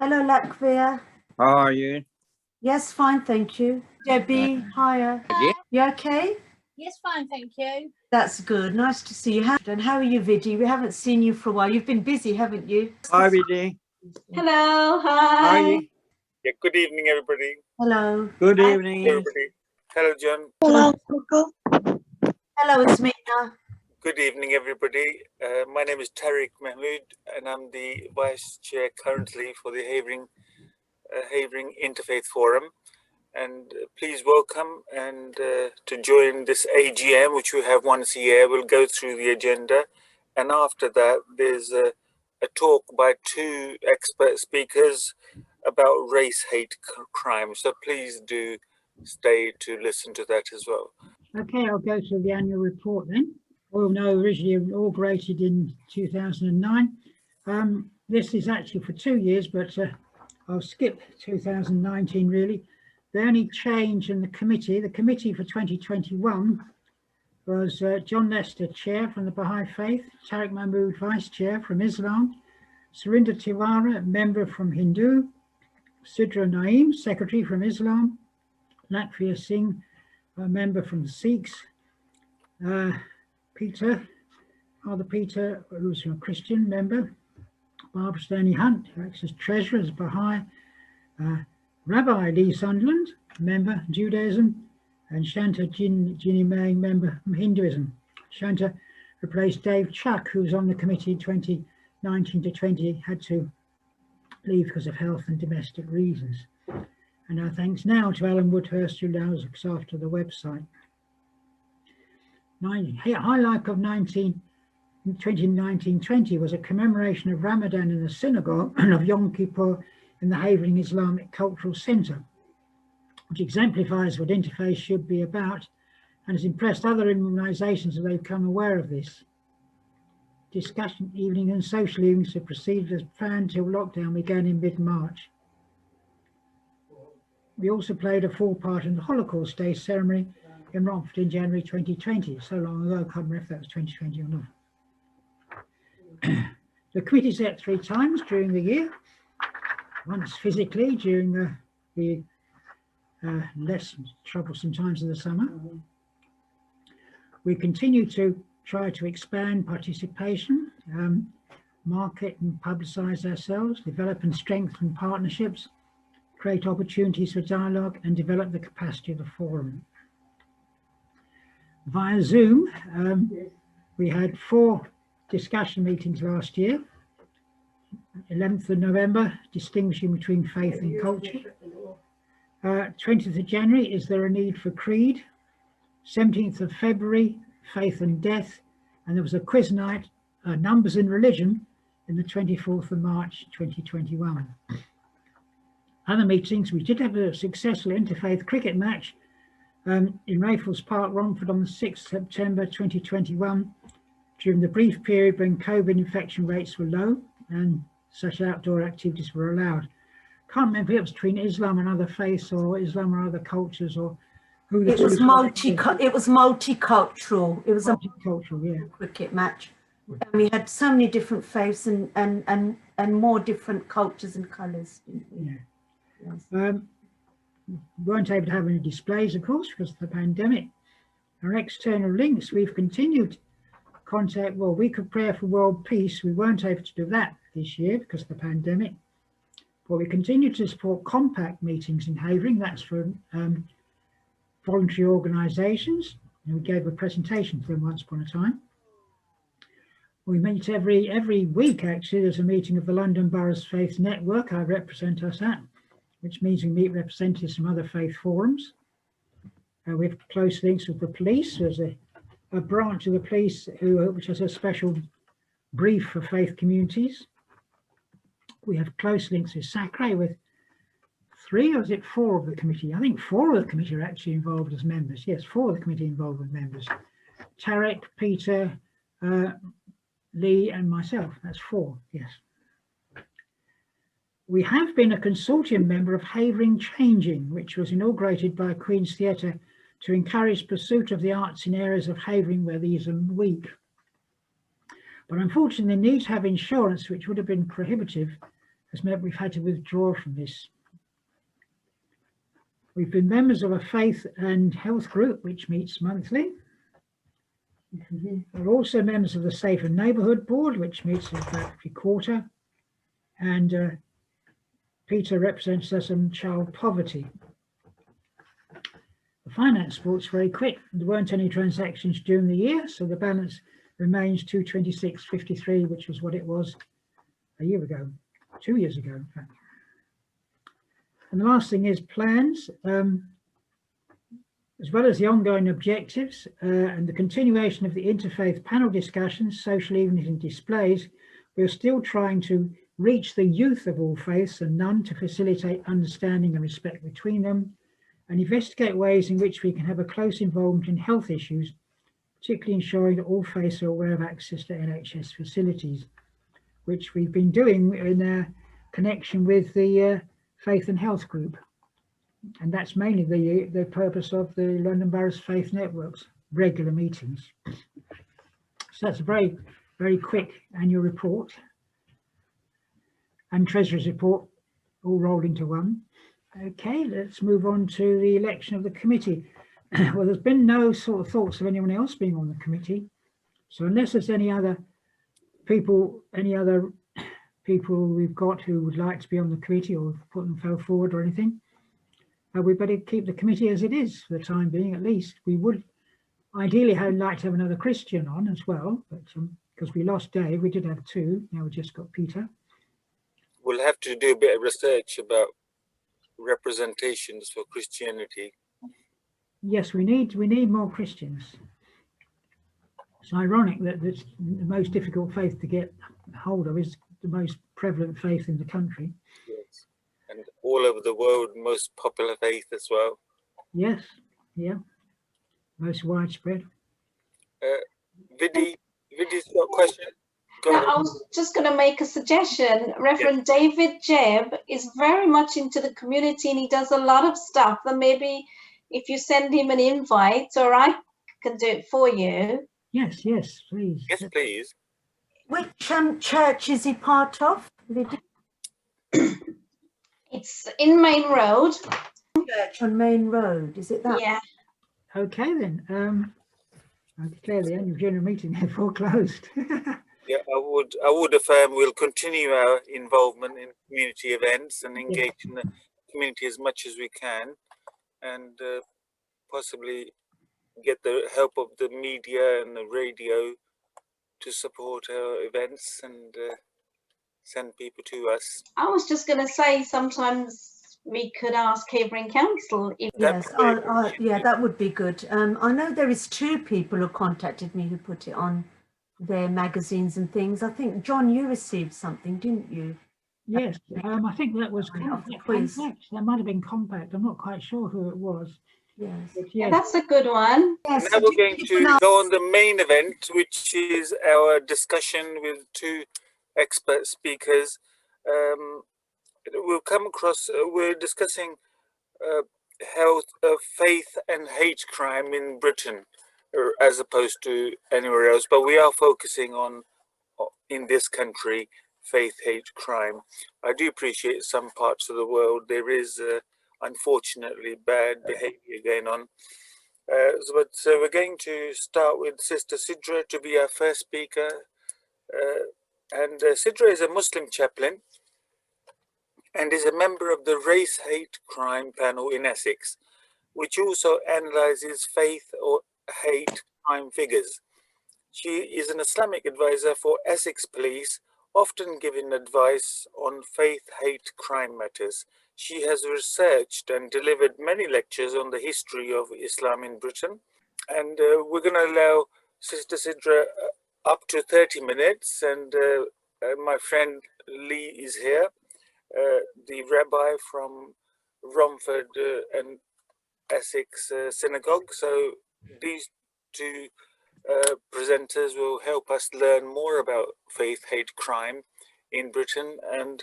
Hello, Latvia. How are you? Yes, fine, thank you. Debbie, hiya. You okay? Yes, fine, thank you. That's good. Nice to see you. And how are you, Vidhi? We haven't seen you for a while. You've been busy, haven't you? Hi, Vidhi. Hello, hi. How are you? Yeah, good evening, everybody. Hello. Good evening. Everybody. Hello, John. Hello. Hello, Ismina. Good evening, everybody. My name is Tariq Mahmood, and I'm the Vice Chair currently for the Havering Interfaith Forum. And please welcome and to join this AGM, which we have once a year. We'll go through the agenda. And after that, there's a talk by two expert speakers about race hate crime. So please do stay to listen to that as well. Okay, I'll go to the annual report then. Well, no, originally inaugurated in 2009. This is actually for 2 years, but I'll skip 2019 really. The only change in the committee for 2021 was John Lester, Chair from the Baha'i Faith, Tariq Mahmood, Vice Chair from Islam, Surinder Tiwara, Member from Hindu, Sidra Naeem, Secretary from Islam, Latvia Singh, a member from the Sikhs, Peter, who's a Christian member, Barbara Stanley Hunt, who acts as Treasurer, as Baha'i, Rabbi Lee Saunders, member Judaism, and Shanta Ginny May, member from Hinduism. Shanta replaced Dave Chuck, who was on the committee 2019 to 20, had to leave because of health and domestic reasons. And our thanks now to Alan Woodhurst, who now looks after the website. Highlight of 2019-20 was a commemoration of Ramadan in the synagogue and of Yom Kippur in the Havering Islamic Cultural Centre, which exemplifies what interfaith should be about and has impressed other organisations as they've become aware of this. Discussion evening and social evenings have proceeded as planned till lockdown began in mid-March. We also played a full part in the Holocaust Day ceremony in Romford in January 2020. So long ago, I can't remember if that was 2020 or not. The committee set 3 times during the year. Once physically during the less troublesome times of the summer. We continue to try to expand participation, market and publicise ourselves, develop and strengthen partnerships, create opportunities for dialogue and develop the capacity of the forum. Via Zoom, we had 4 discussion meetings last year. 11th of November, distinguishing between faith and culture. 20th of January, is there a need for creed? 17th of February, faith and death. And there was a quiz night, numbers in religion, in the 24th of March, 2021. Other meetings, we did have a successful interfaith cricket match in Raffles Park, Romford on the 6th September 2021, during the brief period when COVID infection rates were low and such outdoor activities were allowed. Can't remember if it was between Islam and other faiths or Islam or other cultures or who the It was multicultural. It was multicultural, yeah. Cricket match. And we had so many different faiths and more different cultures and colours. Yeah. Yes. We weren't able to have any displays, of course, because of the pandemic. Our external links, we've continued contact. Well, we could pray for world peace. We weren't able to do that this year because of the pandemic. But we continue to support compact meetings in Havering. That's for voluntary organisations. And we gave a presentation for them once upon a time. We meet every week, actually. There's a meeting of the London Borough's Faith Network. I represent us at, which means we meet representatives from other faith forums. We have close links with the police. There's a branch of the police which has a special brief for faith communities. We have close links with SACRE with 3 or is it 4 of the committee? I think 4 of the committee are actually involved as members. Yes, 4 of the committee involved with members. Tarek, Peter, Lee and myself. That's 4, yes. We have been a consortium member of Havering Changing, which was inaugurated by Queen's Theatre to encourage pursuit of the arts in areas of Havering where these are weak. But unfortunately, the need to have insurance, which would have been prohibitive, has meant we've had to withdraw from this. We've been members of a faith and health group which meets monthly. We're also members of the Safer Neighbourhood Board, which meets about every quarter. And Peter represents us on child poverty. The finance report's very quick. There weren't any transactions during the year, so the balance remains 226.53, which was what it was a year ago, 2 years ago, in fact. And the last thing is plans, as well as the ongoing objectives and the continuation of the interfaith panel discussions, social evenings and displays. We're still trying to reach the youth of all faiths and none to facilitate understanding and respect between them, and investigate ways in which we can have a close involvement in health issues, particularly ensuring that all faiths are aware of access to NHS facilities, which we've been doing in connection with the Faith and Health Group. And that's mainly the purpose of the London Borough's Faith Network's regular meetings. So that's a very, very quick annual report and Treasurer's report all rolled into one. Okay, let's move on to the election of the committee. Well, there's been no sort of thoughts of anyone else being on the committee. So unless there's any other people we've got who would like to be on the committee or put themselves forward or anything, we better keep the committee as it is for the time being, at least. We would ideally like to have another Christian on as well, but because we lost Dave, we did have two, now we just got Peter. We'll have to do a bit of research about representations for Christianity. Yes, we need more Christians. It's ironic that the most difficult faith to get hold of is the most prevalent faith in the country. Yes. And all over the world, most popular faith as well. Yes, yeah, most widespread. Vidi's got a question. Go ahead. I was just going to make a suggestion. Reverend David Jebb is very much into the community and he does a lot of stuff. And maybe if you send him an invite, or I can do it for you. Yes, please. Yes, please. Which church is he part of? It's in Main Road. Church on Main Road, is it that? Yeah. Okay then. I declare the annual general meeting therefore closed. Yeah, I would affirm we'll continue our involvement in community events and engage in the community as much as we can, and possibly get the help of the media and the radio to support our events and send people to us. I was just going to say sometimes we could ask Havering Council if Yes, yeah, that would be good. I know there is two people who contacted me who put it on their magazines and things. I think, John, you received something, didn't you? Yes, I think that was Compact. That might have been Compact. I'm not quite sure who it was. Yes. But yes. that's a good one. Yes. Now we're going to go on the main event, which is our discussion with two expert speakers. We'll come across, we're discussing health, faith and hate crime in Britain, as opposed to anywhere else. But we are focusing on, in this country, faith, hate crime. I do appreciate some parts of the world there is unfortunately bad behavior going on. So we're going to start with Sister Sidra to be our first speaker. And Sidra is a Muslim chaplain and is a member of the Race Hate Crime panel in Essex, which also analyzes faith or hate crime figures. She is an Islamic advisor for Essex Police, often giving advice on faith hate crime matters. She has researched and delivered many lectures on the history of Islam in Britain. And we're going to allow Sister Sidra up to 30 minutes. And my friend Lee is here, the rabbi from Romford and Essex Synagogue. So these two presenters will help us learn more about faith hate crime in Britain. And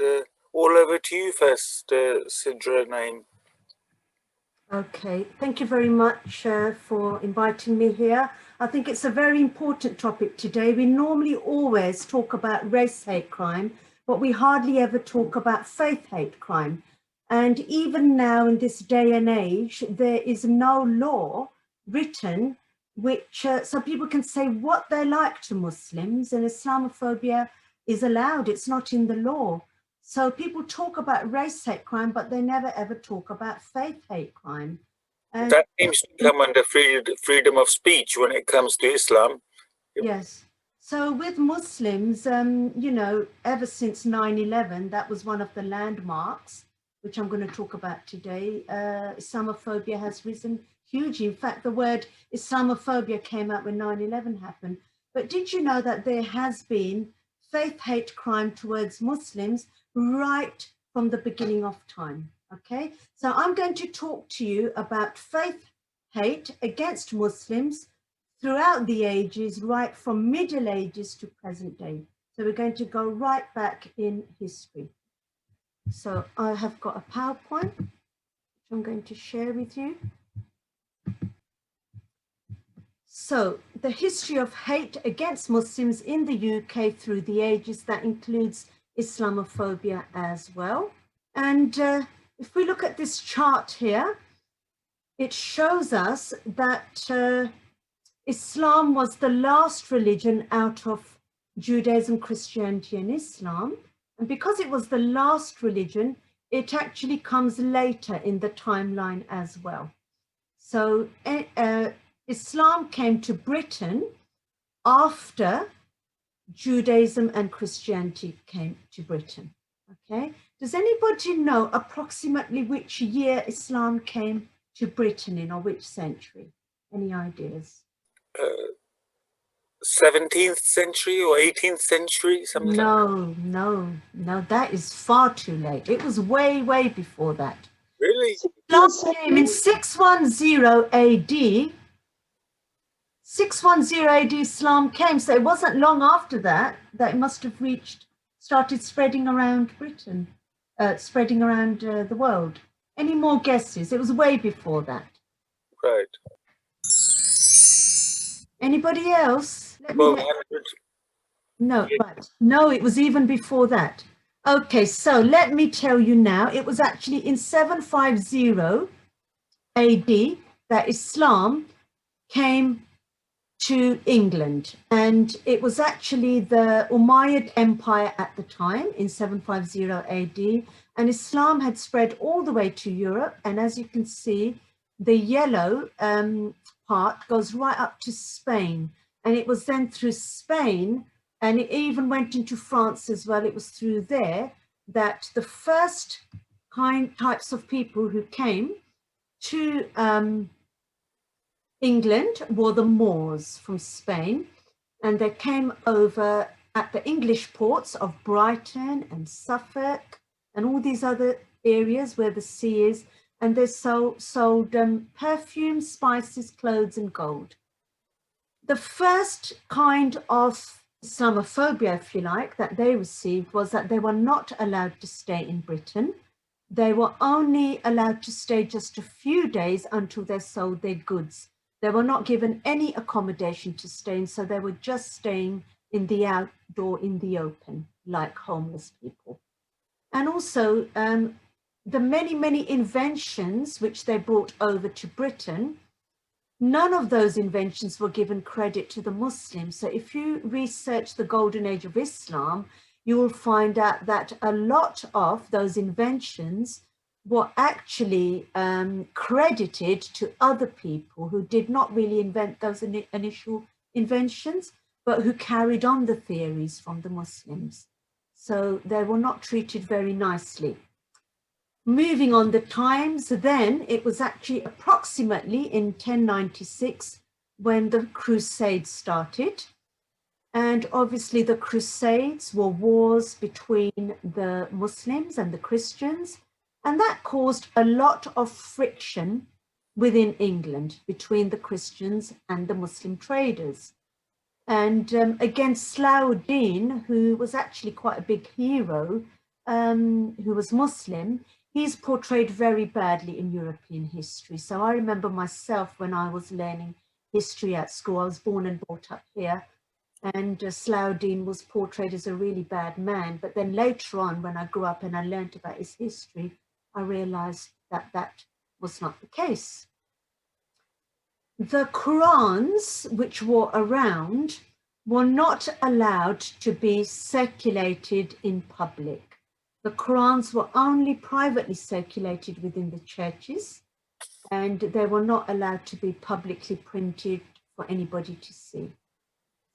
all over to you first, Sidra Naeem. Okay, thank you very much for inviting me here. I think it's a very important topic today. We normally always talk about race hate crime, but we hardly ever talk about faith hate crime. And even now in this day and age, there is no law written which, so people can say what they like to Muslims, and Islamophobia is allowed, it's not in the law. So people talk about race hate crime, but they never ever talk about faith hate crime. And That seems to come under freedom of speech when it comes to Islam. yes. So with Muslims, you know, ever since 9/11, that was one of the landmarks, which I'm going to talk about today. Islamophobia has risen hugely. In fact, the word Islamophobia came out when 9/11 happened. But did you know that there has been faith hate crime towards Muslims right from the beginning of time? Okay, so I'm going to talk to you about faith hate against Muslims throughout the ages, right from Middle Ages to present day. So we're going to go right back in history. So I have got a PowerPoint, which I'm going to share with you. So the history of hate against Muslims in the UK through the ages, that includes Islamophobia as well. And if we look at this chart here, it shows us that Islam was the last religion out of Judaism, Christianity, and Islam. And because it was the last religion, it actually comes later in the timeline as well. So Islam came to Britain after Judaism and Christianity came to Britain. Okay. Does anybody know approximately which year Islam came to Britain in, or which century? Any ideas? 17th century or 18th century, something like that. No, that is far too late. It was way, way before that. Really? Islam came in 610 AD. 610 AD Islam came, so it wasn't long after that it must have started spreading around Britain, spreading around the world. Any more guesses? It was way before that. Right. Anybody else? No, right. No, it was even before that. Okay, so let me tell you now, it was actually in 750 AD that Islam came to England, and it was actually the Umayyad Empire at the time in 750 AD, and Islam had spread all the way to Europe, and as you can see, the yellow part goes right up to Spain, and it was then through Spain, and it even went into France as well. It was through there that the first types of people who came to England were the Moors from Spain, and they came over at the English ports of Brighton and Suffolk and all these other areas where the sea is, and they sold perfume, spices, clothes and gold. The first kind of Islamophobia, if you like, that they received was that they were not allowed to stay in Britain. They were only allowed to stay just a few days until they sold their goods. They were not given any accommodation to stay in, so they were just staying in the outdoor, in the open, like homeless people. And also the many, many inventions which they brought over to Britain, none of those inventions were given credit to the Muslims. So if you research the Golden Age of Islam, you will find out that a lot of those inventions were actually credited to other people who did not really invent those initial inventions, but who carried on the theories from the Muslims. So they were not treated very nicely. Moving on the times, then it was actually approximately in 1096 when the Crusades started. And obviously the Crusades were wars between the Muslims and the Christians. And that caused a lot of friction within England between the Christians and the Muslim traders. And again, Salahuddin, who was actually quite a big hero, who was Muslim, he's portrayed very badly in European history. So I remember myself when I was learning history at school, I was born and brought up here. and Salahuddin was portrayed as a really bad man. But then later on, when I grew up and I learned about his history, I realized that that was not the case. The Qurans which were around were not allowed to be circulated in public. The Qurans were only privately circulated within the churches, and they were not allowed to be publicly printed for anybody to see.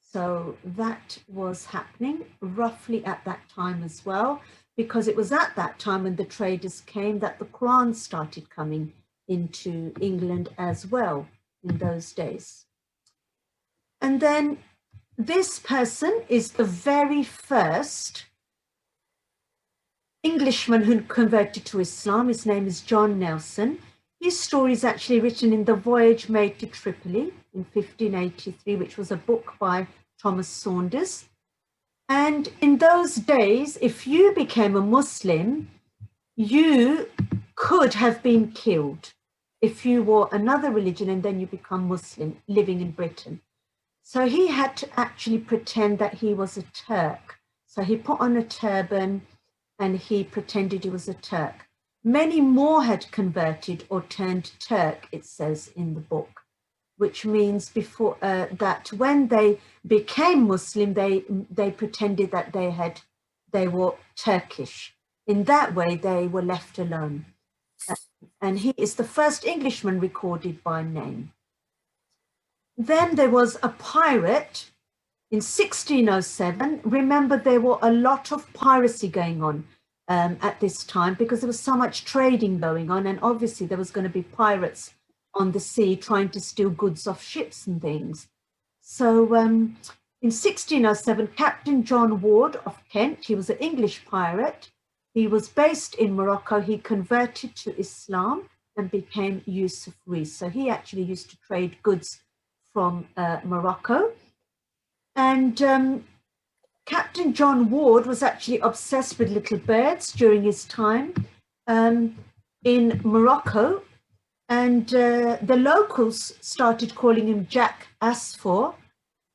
So that was happening roughly at that time as well, because it was at that time when the traders came that the Quran started coming into England as well in those days. And then this person is the very first Englishman who converted to Islam. His name is John Nelson. His story is actually written in The Voyage Made to Tripoli in 1583, which was a book by Thomas Saunders. And in those days, if you became a Muslim, you could have been killed if you were another religion and then you become Muslim living in Britain. So he had to actually pretend that he was a Turk. So he put on a turban and he pretended he was a Turk. Many more had converted or turned Turk, it says in the book, which means before that when they became Muslim, they pretended that they were Turkish. In that way, they were left alone. And he is the first Englishman recorded by name. Then there was a pirate in 1607. Remember, there were a lot of piracy going on at this time because there was so much trading going on, and obviously there was going to be pirates on the sea trying to steal goods off ships and things. So in 1607, Captain John Ward of Kent, he was an English pirate. He was based in Morocco. He converted to Islam and became Yusuf Rees. So he actually used to trade goods from Morocco. And Captain John Ward was actually obsessed with little birds during his time in Morocco. And the locals started calling him Jack Asfor,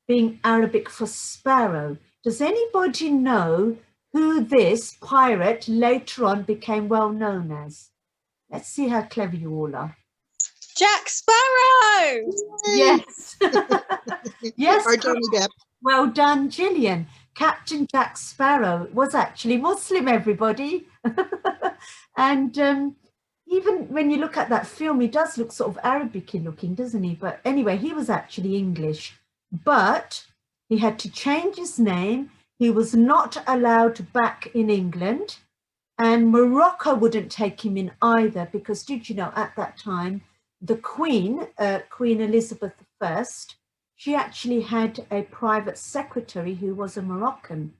being Arabic for sparrow. Does anybody know who this pirate later on became well known as? Let's see how clever you all are. Jack Sparrow! Yes. Yes. Or Johnny Depp. Well done, Gillian. Captain Jack Sparrow was actually Muslim, everybody. And even when you look at that film, he does look sort of Arabic-y looking, doesn't he? But anyway, he was actually English, but he had to change his name. He was not allowed back in England, and Morocco wouldn't take him in either, because did you know at that time, the Queen, Queen Elizabeth I, she actually had a private secretary who was a Moroccan.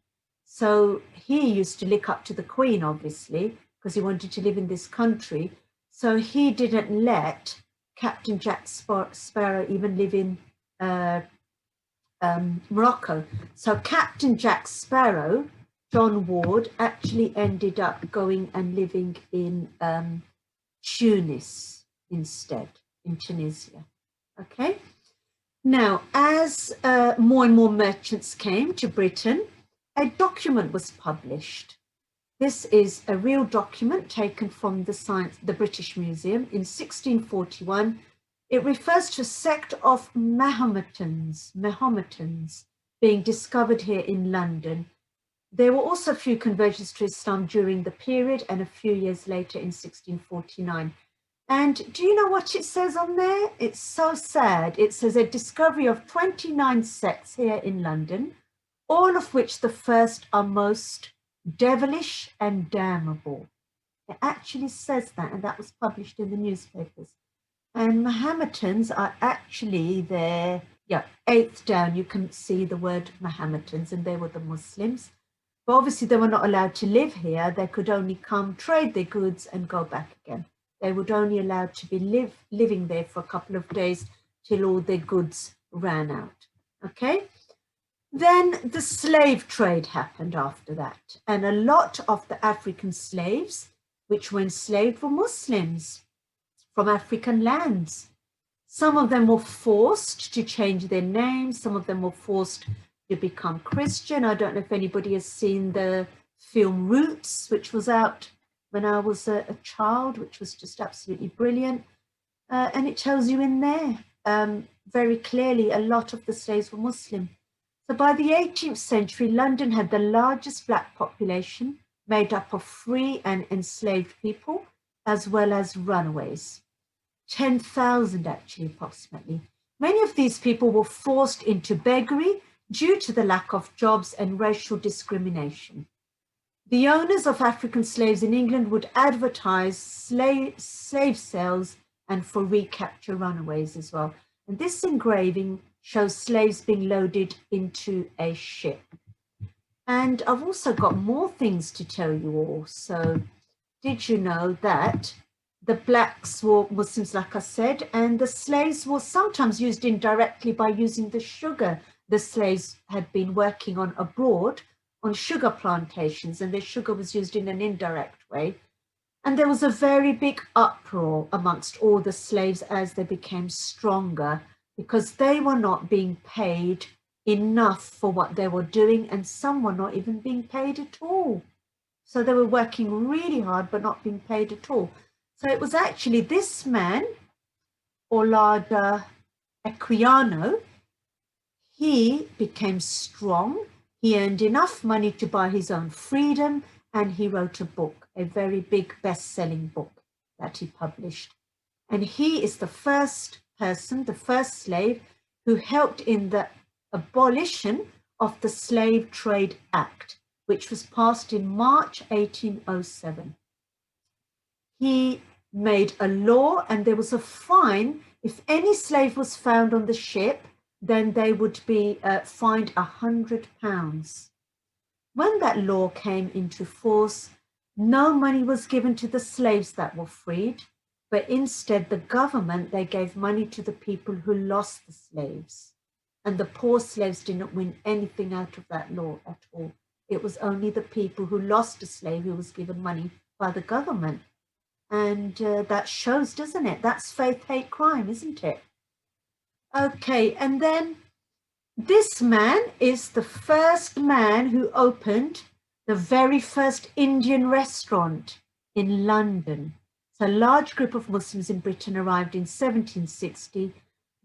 So he used to look up to the Queen, obviously, because he wanted to live in this country. So he didn't let Captain Jack Sparrow even live in Morocco. So Captain Jack Sparrow, John Ward, actually ended up going and living in Tunis instead, in Tunisia. Okay. Now, as more and more merchants came to Britain, a document was published. This is a real document taken from the British Museum in 1641. It refers to a sect of Mahometans being discovered here in London. There were also a few conversions to Islam during the period and a few years later in 1649. And do you know what it says on there? It's so sad. It says a discovery of 29 sects here in London, all of which the first are most devilish and damnable. It actually says that, and that was published in the newspapers. And Mahometans are actually there, yeah, 8th down, you can see the word Mahometans, and they were the Muslims. But obviously they were not allowed to live here. They could only come, trade their goods and go back again. They would only allowed to be living there for a couple of days till all their goods ran out, okay? Then the slave trade happened after that. And a lot of the African slaves, which were enslaved, were Muslims from African lands. Some of them were forced to change their names. Some of them were forced to become Christian. I don't know if anybody has seen the film Roots, which was out when I was a child, which was just absolutely brilliant. And it tells you in there very clearly a lot of the slaves were Muslim. So by the 18th century, London had the largest black population made up of free and enslaved people, as well as runaways. 10,000 actually, approximately. Many of these people were forced into beggary due to the lack of jobs and racial discrimination. The owners of African slaves in England would advertise slave sales and for recapture runaways as well. And this engraving shows slaves being loaded into a ship. And I've also got more things to tell you all. So did you know that the blacks were Muslims, like I said, and the slaves were sometimes used indirectly by using the sugar the slaves had been working on abroad on sugar plantations, and the sugar was used in an indirect way. And there was a very big uproar amongst all the slaves as they became stronger, because they were not being paid enough for what they were doing, and some were not even being paid at all. So they were working really hard but not being paid at all. So it was actually this man, Olada Equiano, he became strong, he earned enough money to buy his own freedom, and he wrote a book, a very big best-selling book that he published. And he is the first person, the first slave, who helped in the abolition of the Slave Trade Act, which was passed in March 1807. He made a law, and there was a fine. If any slave was found on the ship, then they would be fined £100. When that law came into force, no money was given to the slaves that were freed, but instead the government, they gave money to the people who lost the slaves. And the poor slaves didn't win anything out of that law at all. It was only the people who lost a slave who was given money by the government. And that shows, doesn't it? That's faith, hate, crime, isn't it? Okay, and then this man is the first man who opened the very first Indian restaurant in London. So a large group of Muslims in Britain arrived in 1760.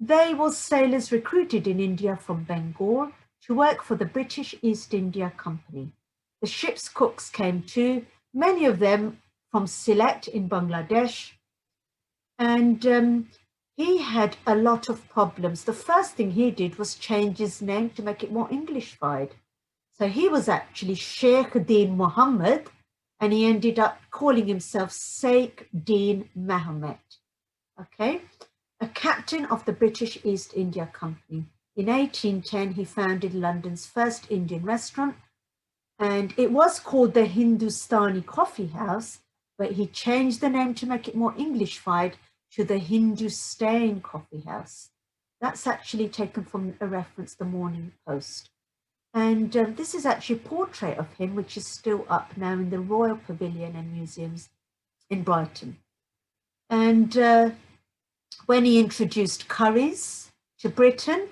They were sailors recruited in India from Bengal to work for the British East India Company. The ship's cooks came too, many of them from Sylhet in Bangladesh. And he had a lot of problems. The first thing he did was change his name to make it more English-fied. So he was actually Sheikh Deen Muhammad, and he ended up calling himself Sheikh Deen Muhammad. Okay, a captain of the British East India Company. In 1810, he founded London's first Indian restaurant, and it was called the Hindustani Coffee House, but he changed the name to make it more English-fied to the Hindustan Coffee House. That's actually taken from a reference, the Morning Post. And this is actually a portrait of him, which is still up now in the Royal Pavilion and Museums in Brighton. And when he introduced curries to Britain,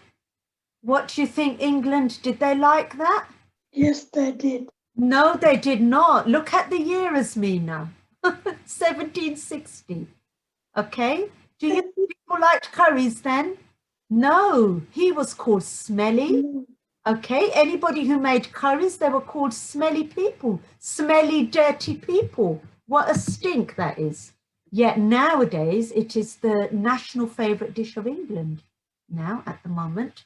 what do you think, England, did they like that? Yes, they did. No, they did not. Look at the year, Asmina, 1760. Okay, do you think people liked curries then? No, he was called smelly. Okay, anybody who made curries, they were called smelly people, smelly, dirty people. What a stink that is. Yet nowadays, it is the national favourite dish of England now at the moment.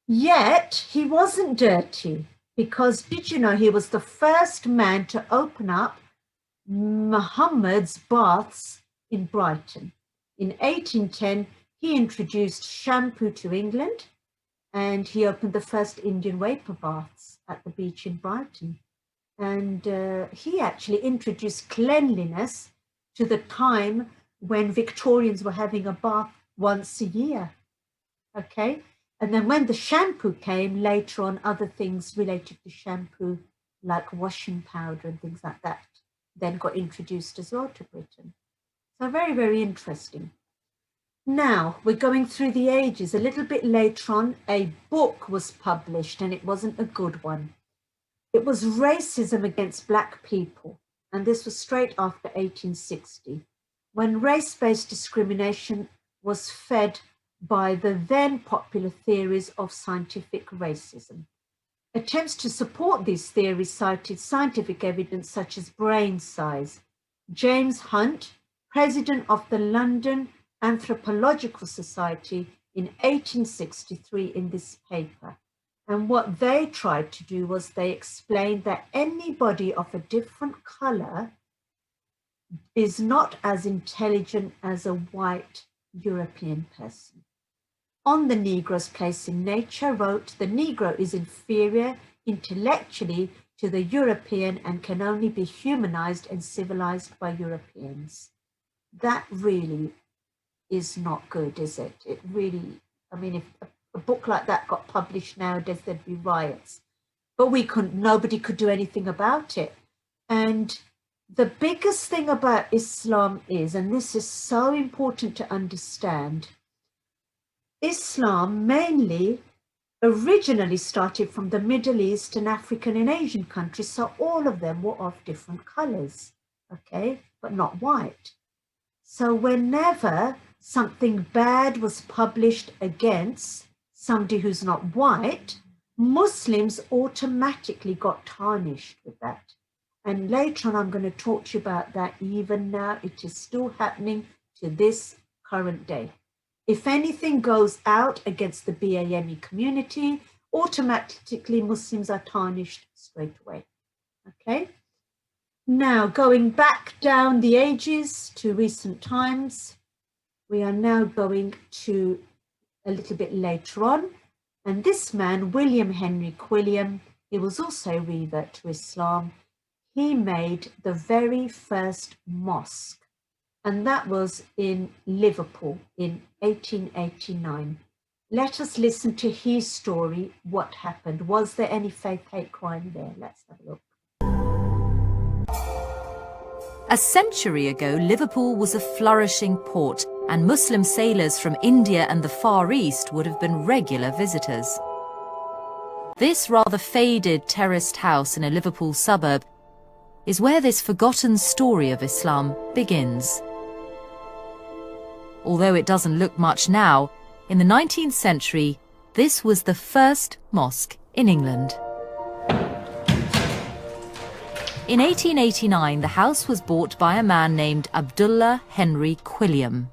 Yet he wasn't dirty, because did you know he was the first man to open up Muhammad's baths in Brighton. In 1810, he introduced shampoo to England, and he opened the first Indian vapor baths at the beach in Brighton. And he actually introduced cleanliness to the time when Victorians were having a bath once a year. Okay, and then when the shampoo came later on, other things related to shampoo, like washing powder and things like that, then got introduced as well to Britain. So very, very interesting. Now, we're going through the ages. A little bit later on, a book was published, and it wasn't a good one. It was Racism Against Black People, and this was straight after 1860, when race-based discrimination was fed by the then popular theories of scientific racism. Attempts to support these theories cited scientific evidence such as brain size. James Hunt, president of the London Anthropological Society in 1863 in this paper. And what they tried to do was they explained that anybody of a different color is not as intelligent as a white European person. On the Negro's place in nature, wrote, the Negro is inferior intellectually to the European and can only be humanized and civilized by Europeans. That really is not good, is it? It really, I mean, if a book like that got published nowadays, there'd be riots. But nobody could do anything about it. And the biggest thing about Islam is, and this is so important to understand, Islam mainly originally started from the Middle East and African and Asian countries, so all of them were of different colors, okay, but not white. So whenever something bad was published against somebody who's not white, Muslims automatically got tarnished with that. And later on, I'm going to talk to you about that. Even now, it is still happening to this current day. If anything goes out against the BAME community, automatically Muslims are tarnished straight away. Okay. Now, going back down the ages to recent times, we are now going to a little bit later on. And this man, William Henry Quilliam, he was also a revert to Islam. He made the very first mosque, and that was in Liverpool in 1889. Let us listen to his story, what happened. Was there any faith hate crime there? Let's have a look. A century ago, Liverpool was a flourishing port, and Muslim sailors from India and the Far East would have been regular visitors. This rather faded terraced house in a Liverpool suburb is where this forgotten story of Islam begins. Although it doesn't look much now, in the 19th century, this was the first mosque in England. In 1889, the house was bought by a man named Abdullah Henry Quilliam.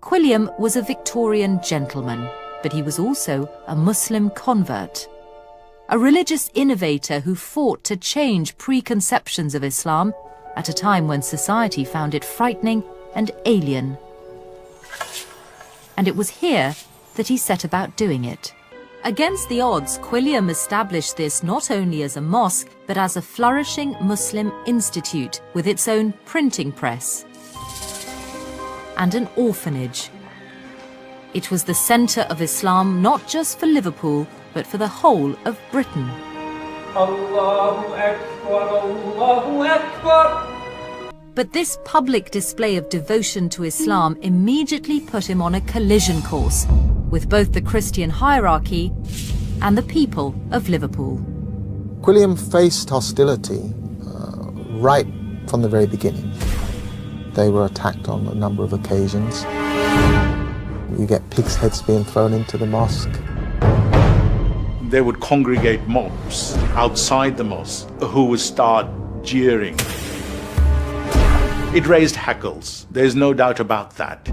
Quilliam was a Victorian gentleman, but he was also a Muslim convert, a religious innovator who fought to change preconceptions of Islam at a time when society found it frightening and alien. And it was here that he set about doing it. Against the odds, Quilliam established this not only as a mosque, but as a flourishing Muslim institute with its own printing press and an orphanage. It was the centre of Islam not just for Liverpool, but for the whole of Britain. Allahu Akbar, Allahu Akbar. But this public display of devotion to Islam immediately put him on a collision course with both the Christian hierarchy and the people of Liverpool. Quilliam faced hostility right from the very beginning. They were attacked on a number of occasions. You get pigs' heads being thrown into the mosque. They would congregate mobs outside the mosque who would start jeering. It raised hackles, there's no doubt about that.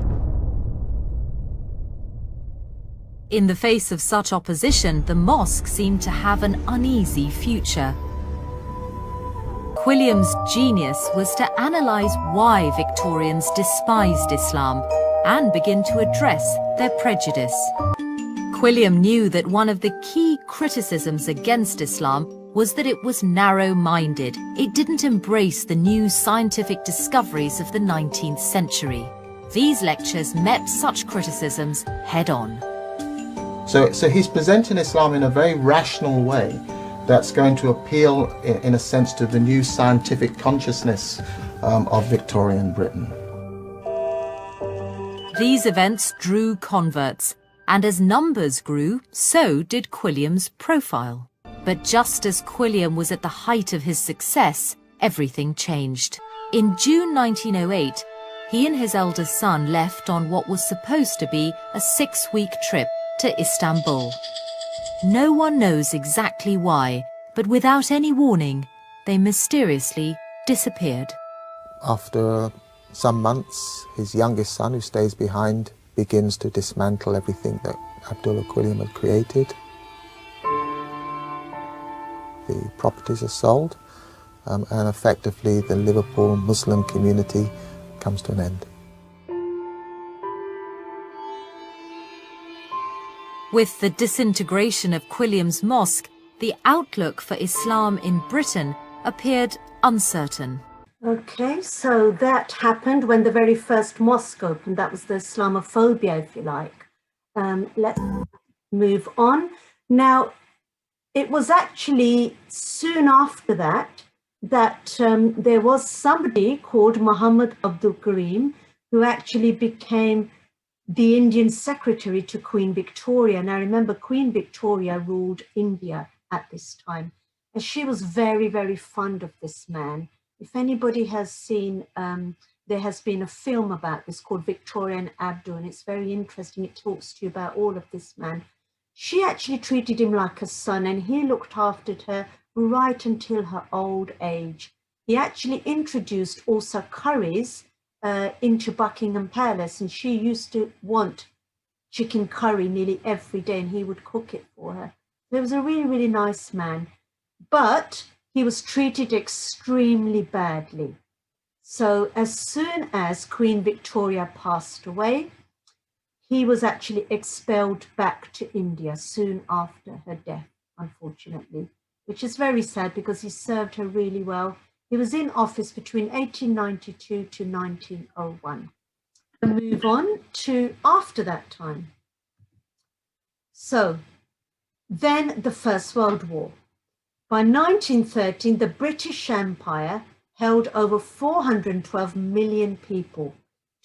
In the face of such opposition, the mosque seemed to have an uneasy future. Quilliam's genius was to analyse why Victorians despised Islam and begin to address their prejudice. Quilliam knew that one of the key criticisms against Islam was that it was narrow-minded. It didn't embrace the new scientific discoveries of the 19th century. These lectures met such criticisms head-on. So he's presenting Islam in a very rational way that's going to appeal, in a sense, to the new scientific consciousness of Victorian Britain. These events drew converts, and as numbers grew, so did Quilliam's profile. But just as Quilliam was at the height of his success, everything changed. In June 1908, he and his eldest son left on what was supposed to be a 6-week trip to Istanbul. No one knows exactly why, but without any warning, they mysteriously disappeared. After some months, his youngest son, who stays behind, begins to dismantle everything that Abdullah Quilliam had created. The properties are sold, and effectively the Liverpool Muslim community comes to an end. With the disintegration of Quilliam's mosque, the outlook for Islam in Britain appeared uncertain. Okay, so that happened when the very first mosque opened. That was the Islamophobia, if you like. Let's move on. Now, it was actually soon after that there was somebody called Muhammad Abdul Karim who actually became the Indian secretary to Queen Victoria. Now, remember, Queen Victoria ruled India at this time, and she was very, very fond of this man. If anybody has seen, there has been a film about this called Victoria and Abdul, and it's very interesting. It talks to you about all of this man. She actually treated him like a son, and he looked after her right until her old age. He actually introduced also curries into Buckingham Palace, and she used to want chicken curry nearly every day, and he would cook it for her. He was a really, really nice man, but he was treated extremely badly. So as soon as Queen Victoria passed away, he was actually expelled back to India soon after her death, unfortunately, which is very sad because he served her really well. He was in office between 1892 to 1901. We'll move on to after that time. So then the First World War. By 1913, the British Empire held over 412 million people,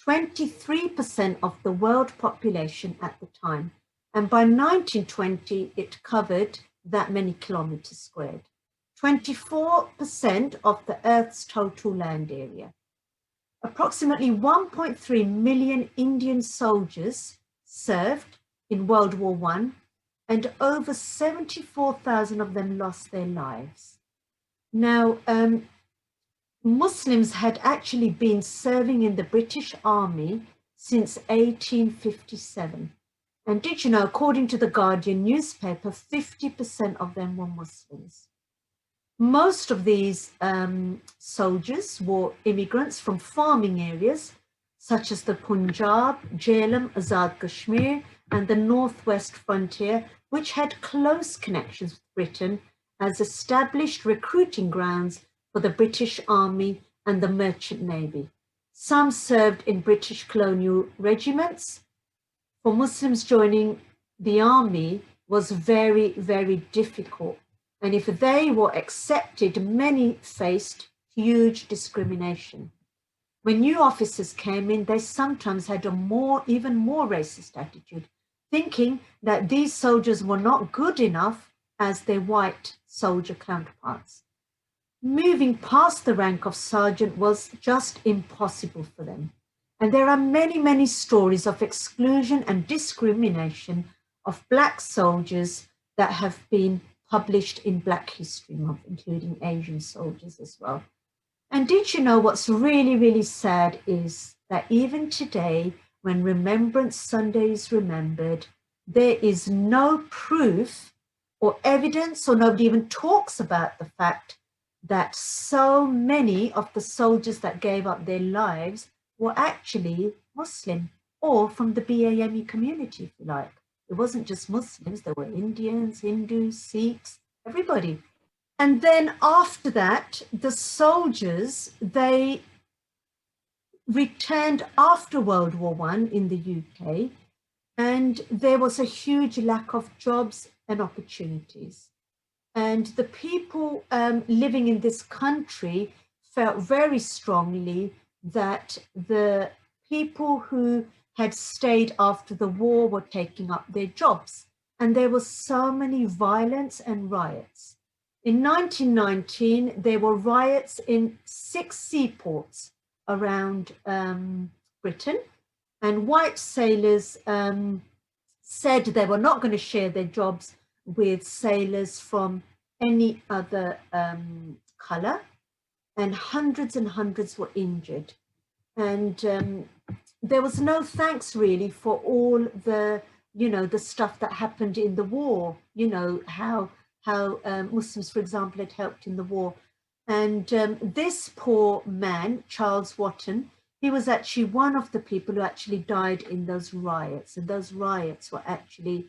23% of the world population at the time. And by 1920, it covered that many kilometers squared, 24% of the Earth's total land area. Approximately 1.3 million Indian soldiers served in World War I, and over 74,000 of them lost their lives. Now, Muslims had actually been serving in the British Army since 1857. And did you know, according to the Guardian newspaper, 50% of them were Muslims. Most of these soldiers were immigrants from farming areas, such as the Punjab, Jhelum, Azad Kashmir, and the northwest frontier, which had close connections with Britain as established recruiting grounds for the British Army and the Merchant Navy. Some served in British colonial regiments. For Muslims, joining the army was very, very difficult. And if they were accepted, many faced huge discrimination. When new officers came in, they sometimes had even more racist attitude, thinking that these soldiers were not good enough as their white soldier counterparts. Moving past the rank of sergeant was just impossible for them. And there are many, many stories of exclusion and discrimination of Black soldiers that have been published in Black History Month, including Asian soldiers as well. And did you know what's really, really sad is that even today, when Remembrance Sunday is remembered, there is no proof or evidence, or nobody even talks about the fact that so many of the soldiers that gave up their lives were actually Muslim or from the BAME community, if you like. It wasn't just Muslims, there were Indians, Hindus, Sikhs, everybody. And then after that, the soldiers, they returned after World War I in the UK, and there was a huge lack of jobs and opportunities. And the people living in this country felt very strongly that the people who had stayed after the war were taking up their jobs. And there was so many violence and riots. In 1919, there were riots in 6 seaports around Britain, and white sailors said they were not going to share their jobs with sailors from any other colour, and hundreds were injured. And there was no thanks really for all the, the stuff that happened in the war, how Muslims, for example, had helped in the war. And this poor man, Charles Wotton, he was actually one of the people who actually died in those riots. And those riots were actually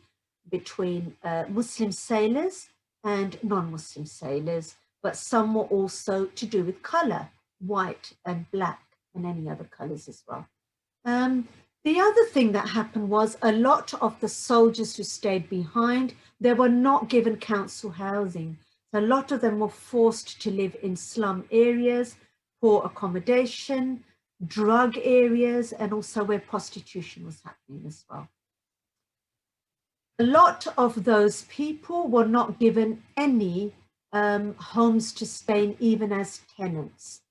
between Muslim sailors and non-Muslim sailors, but some were also to do with colour, white and black and any other colours as well. The other thing that happened was a lot of the soldiers who stayed behind, they were not given council housing. So a lot of them were forced to live in slum areas, poor accommodation, drug areas, and also where prostitution was happening as well. A lot of those people were not given any homes to stay in, even as tenants.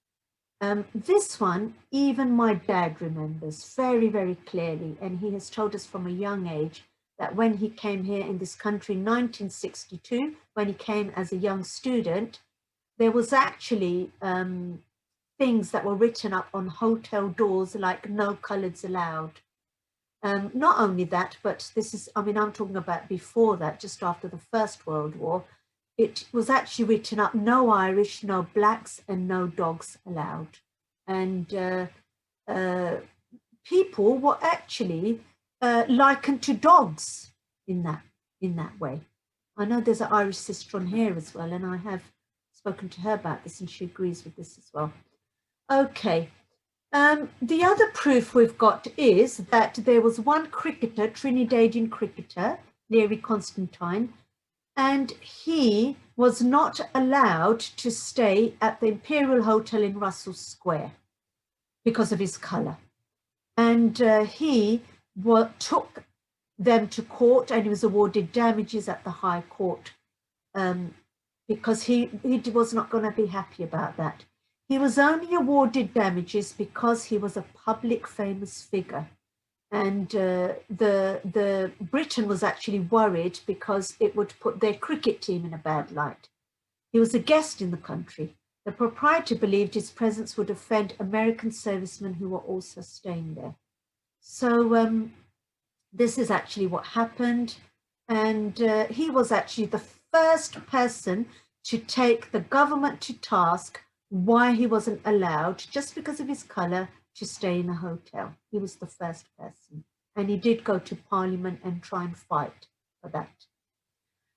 This one, even my dad remembers very, very clearly, and he has told us from a young age that when he came here in this country in 1962, when he came as a young student, there was actually things that were written up on hotel doors like "no coloureds allowed." Not only that, but this is, I'm talking about before that, just after the First World War, it was actually written up, "no Irish, no blacks, and no dogs allowed." And people were actually likened to dogs in that way. I know there's an Irish sister on here as well, and I have spoken to her about this, and she agrees with this as well. Okay. The other proof we've got is that there was one cricketer, Trinidadian cricketer, Leary Constantine, and he was not allowed to stay at the Imperial Hotel in Russell Square because of his colour. And he took them to court, and he was awarded damages at the High Court because he was not going to be happy about that. He was only awarded damages because he was a public famous figure. And the Britain was actually worried because it would put their cricket team in a bad light. He was a guest in the country. The proprietor believed his presence would offend American servicemen who were also staying there. So this is actually what happened. And he was actually the first person to take the government to task why he wasn't allowed, just because of his colour, to stay in a hotel. He was the first person, and he did go to Parliament and try and fight for that.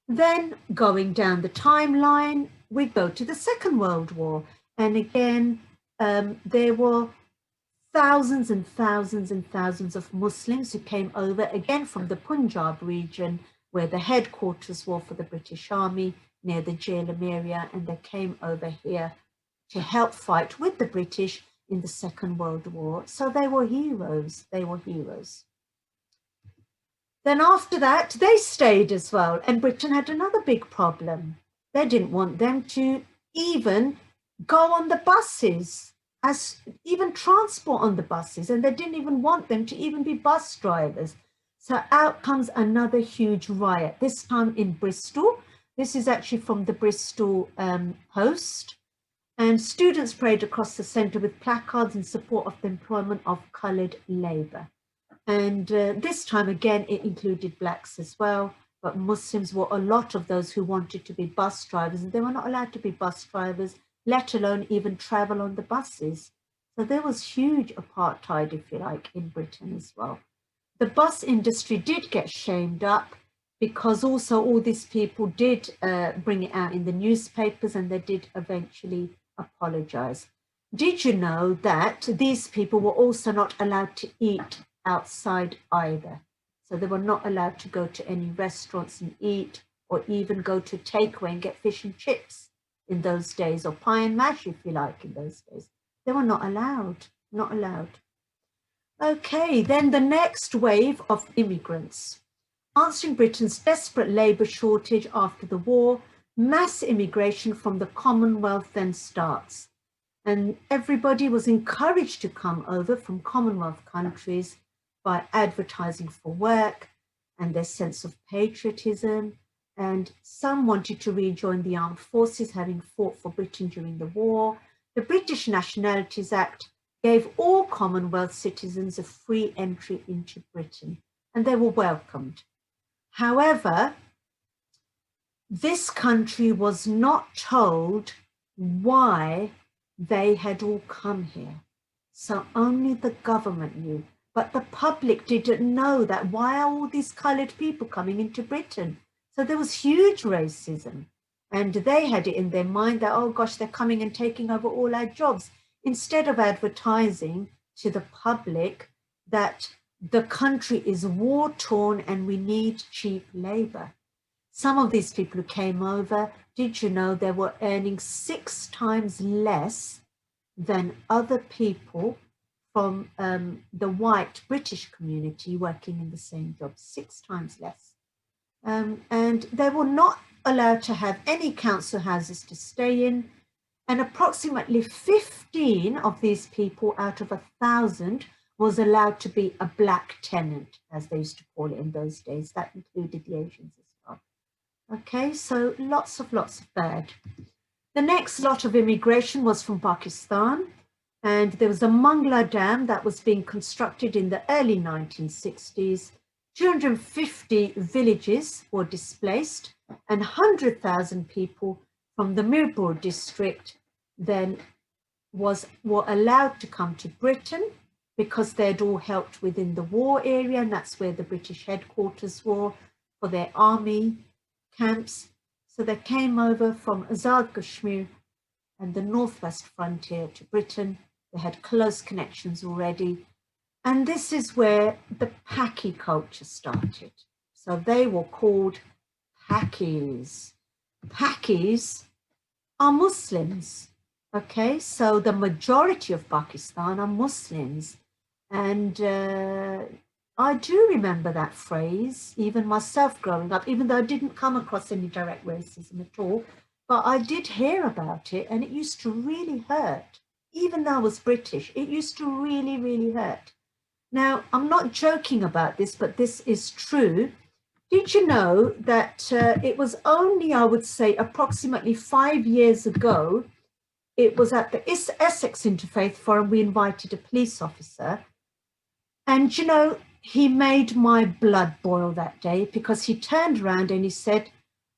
Then going down the timeline, we go to the Second World War, and again there were thousands and thousands and thousands of Muslims who came over, again from the Punjab region, where the headquarters were for the British Army near the Jhelum area, and they came over here to help fight with the British in the Second World War. So they were heroes, Then after that, they stayed as well. And Britain had another big problem. They didn't want them to even go on the buses, even transport on the buses. And they didn't even want them to even be bus drivers. So out comes another huge riot, this time in Bristol. This is actually from the Bristol Post. And students parade across the centre with placards in support of the employment of coloured labour. And this time again, it included blacks as well, but Muslims were a lot of those who wanted to be bus drivers, and they were not allowed to be bus drivers, let alone even travel on the buses. So there was huge apartheid, if you like, in Britain as well. The bus industry did get shamed up because also all these people did bring it out in the newspapers, and they did eventually apologise. Did you know that these people were also not allowed to eat outside either? So they were not allowed to go to any restaurants and eat, or even go to takeaway and get fish and chips in those days, or pie and mash, if you like, in those days. They were not allowed, not allowed. Okay, then the next wave of immigrants. Answering Britain's desperate labour shortage after the war, mass immigration from the Commonwealth then starts. And everybody was encouraged to come over from Commonwealth countries by advertising for work and their sense of patriotism. And some wanted to rejoin the armed forces, having fought for Britain during the war. The British Nationalities Act gave all Commonwealth citizens a free entry into Britain, and they were welcomed. However, this country was not told why they had all come here. So only the government knew, but the public didn't know that. Why are all these coloured people coming into Britain? So there was huge racism, and they had it in their mind that, oh gosh, they're coming and taking over all our jobs, instead of advertising to the public that the country is war-torn and we need cheap labour. Some of these people who came over, did you know they were earning 6 times less than other people from the white British community working in the same job, 6 times less. And they were not allowed to have any council houses to stay in. And approximately 15 of these people out of 1,000 was allowed to be a black tenant, as they used to call it in those days. That included the Asians as well. Okay, so lots of bad. The next lot of immigration was from Pakistan, and there was a Mangla Dam that was being constructed in the early 1960s. 250 villages were displaced, and 100,000 people from the Mirpur district then were allowed to come to Britain because they'd all helped within the war area, and that's where the British headquarters were for their army camps. So they came over from Azad Kashmir and the northwest frontier to Britain. They had close connections already. And this is where the Paki culture started. So they were called Pakis. Pakis are Muslims. Okay, so the majority of Pakistan are Muslims. And I do remember that phrase, even myself growing up, even though I didn't come across any direct racism at all, but I did hear about it, and it used to really hurt. Even though I was British, it used to really, really hurt. Now, I'm not joking about this, but this is true. Did you know that it was only, I would say, approximately 5 years ago, it was at the Essex Interfaith Forum, we invited a police officer. And, you know, he made my blood boil that day, because he turned around and he said,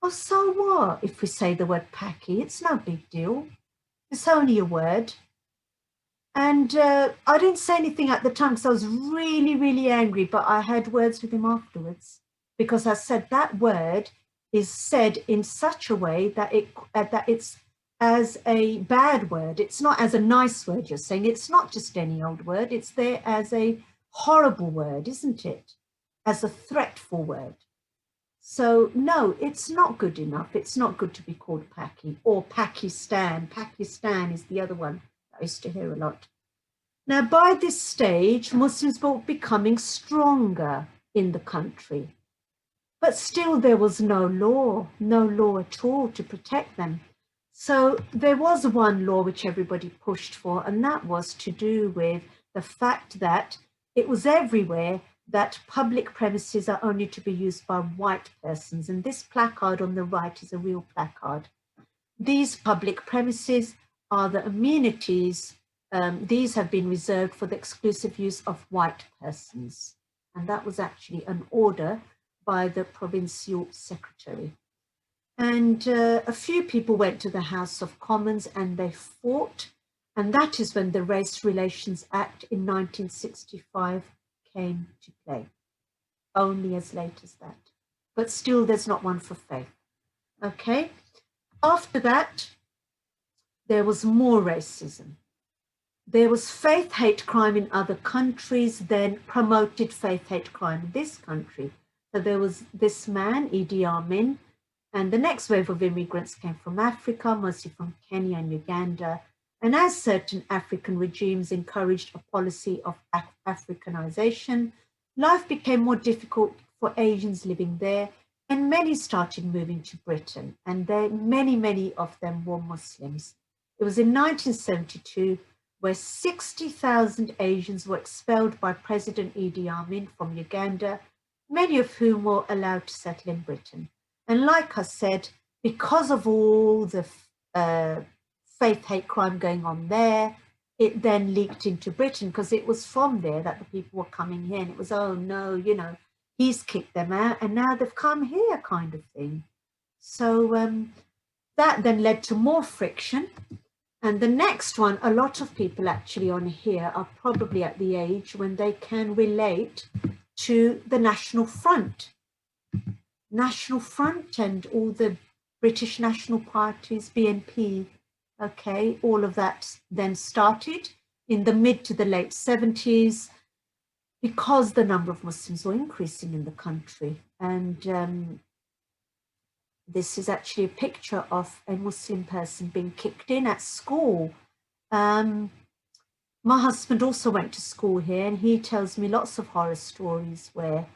oh, so what if we say the word Paki? It's no big deal. It's only a word. And I didn't say anything at the time because I was really, really angry, but I had words with him afterwards, because I said that word is said in such a way that it's as a bad word. It's not as a nice word, you're saying. It's not just any old word. It's there as a horrible word, isn't it? As a threatful word. So no, it's not good enough. It's not good to be called Paki or Pakistan. Pakistan is the other one I used to hear a lot. Now, by this stage, Muslims were becoming stronger in the country, but still there was no law at all to protect them. So there was one law which everybody pushed for, and that was to do with the fact that it was everywhere that public premises are only to be used by white persons. And this placard on the right is a real placard. These public premises are the amenities. These have been reserved for the exclusive use of white persons. And that was actually an order by the provincial secretary. And a few people went to the House of Commons and they fought. And that is when the Race Relations Act in 1965 came to play, only as late as that. But still, there's not one for faith. Okay. After that, there was more racism. There was faith hate crime in other countries, then promoted faith hate crime in this country. So there was this man, Idi Amin, and the next wave of immigrants came from Africa, mostly from Kenya and Uganda. And as certain African regimes encouraged a policy of Africanization, life became more difficult for Asians living there, and many started moving to Britain, and many of them were Muslims. It was in 1972 where 60,000 Asians were expelled by President Idi Amin from Uganda, many of whom were allowed to settle in Britain. And like I said, because of all the faith hate crime going on there, it then leaked into Britain, because it was from there that the people were coming here, and it was, oh no, you know, he's kicked them out and now they've come here, kind of thing. So that then led to more friction. And the next one, a lot of people actually on here are probably at the age when they can relate to the National Front. National Front and all the British national parties, BNP, okay, all of that then started in the mid to the late 70s, because the number of Muslims were increasing in the country. And this is actually a picture of a Muslim person being kicked in at school. My husband also went to school here, and he tells me lots of horror stories where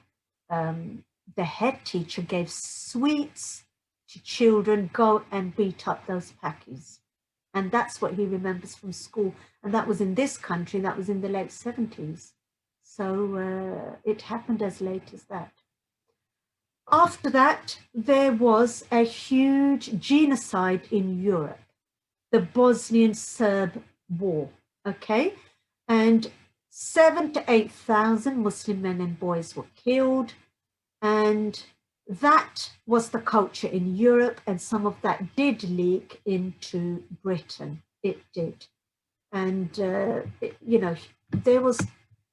the head teacher gave sweets to children, go and beat up those packies. And that's what he remembers from school. And that was in this country, that was in the late 70s. So it happened as late as that. After that, there was a huge genocide in Europe, the Bosnian Serb War, okay? And 7,000 to 8,000 Muslim men and boys were killed. And that was the culture in Europe, and some of that did leak into Britain. It did. And, you know, there was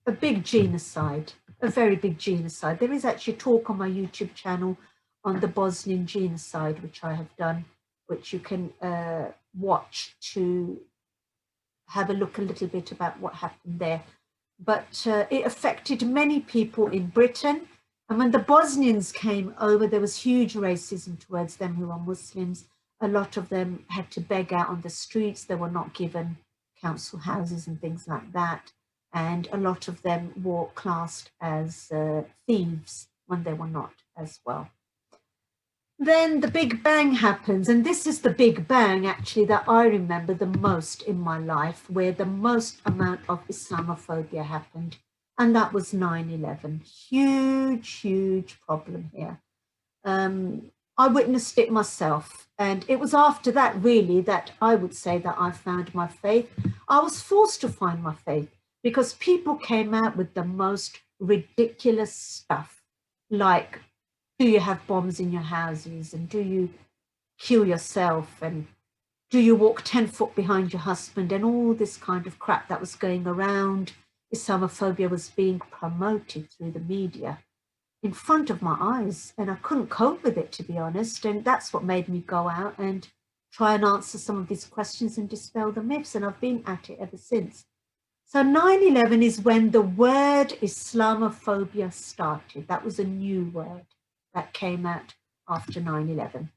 a big genocide, a very big genocide. There is actually talk on my YouTube channel on the Bosnian genocide, which I have done, which you can watch to have a look a little bit about what happened there. But it affected many people in Britain. And when the Bosnians came over, there was huge racism towards them who are Muslims. A lot of them had to beg out on the streets. They were not given council houses and things like that. And a lot of them were classed as thieves when they were not as well. Then the Big Bang happens, and this is the Big Bang actually that I remember the most in my life, where the most amount of Islamophobia happened, and that was 9/11. Huge problem here. I witnessed it myself, and it was after that really that I would say that I found my faith. I was forced to find my faith, because people came out with the most ridiculous stuff, like, do you have bombs in your houses, and do you kill yourself, and do you walk 10 foot behind your husband, and all this kind of crap that was going around. Islamophobia was being promoted through the media in front of my eyes, and I couldn't cope with it, to be honest, and that's what made me go out and try and answer some of these questions and dispel the myths, and I've been at it ever since. So 9/11 is when the word Islamophobia started. That was a new word that came out after 9/11.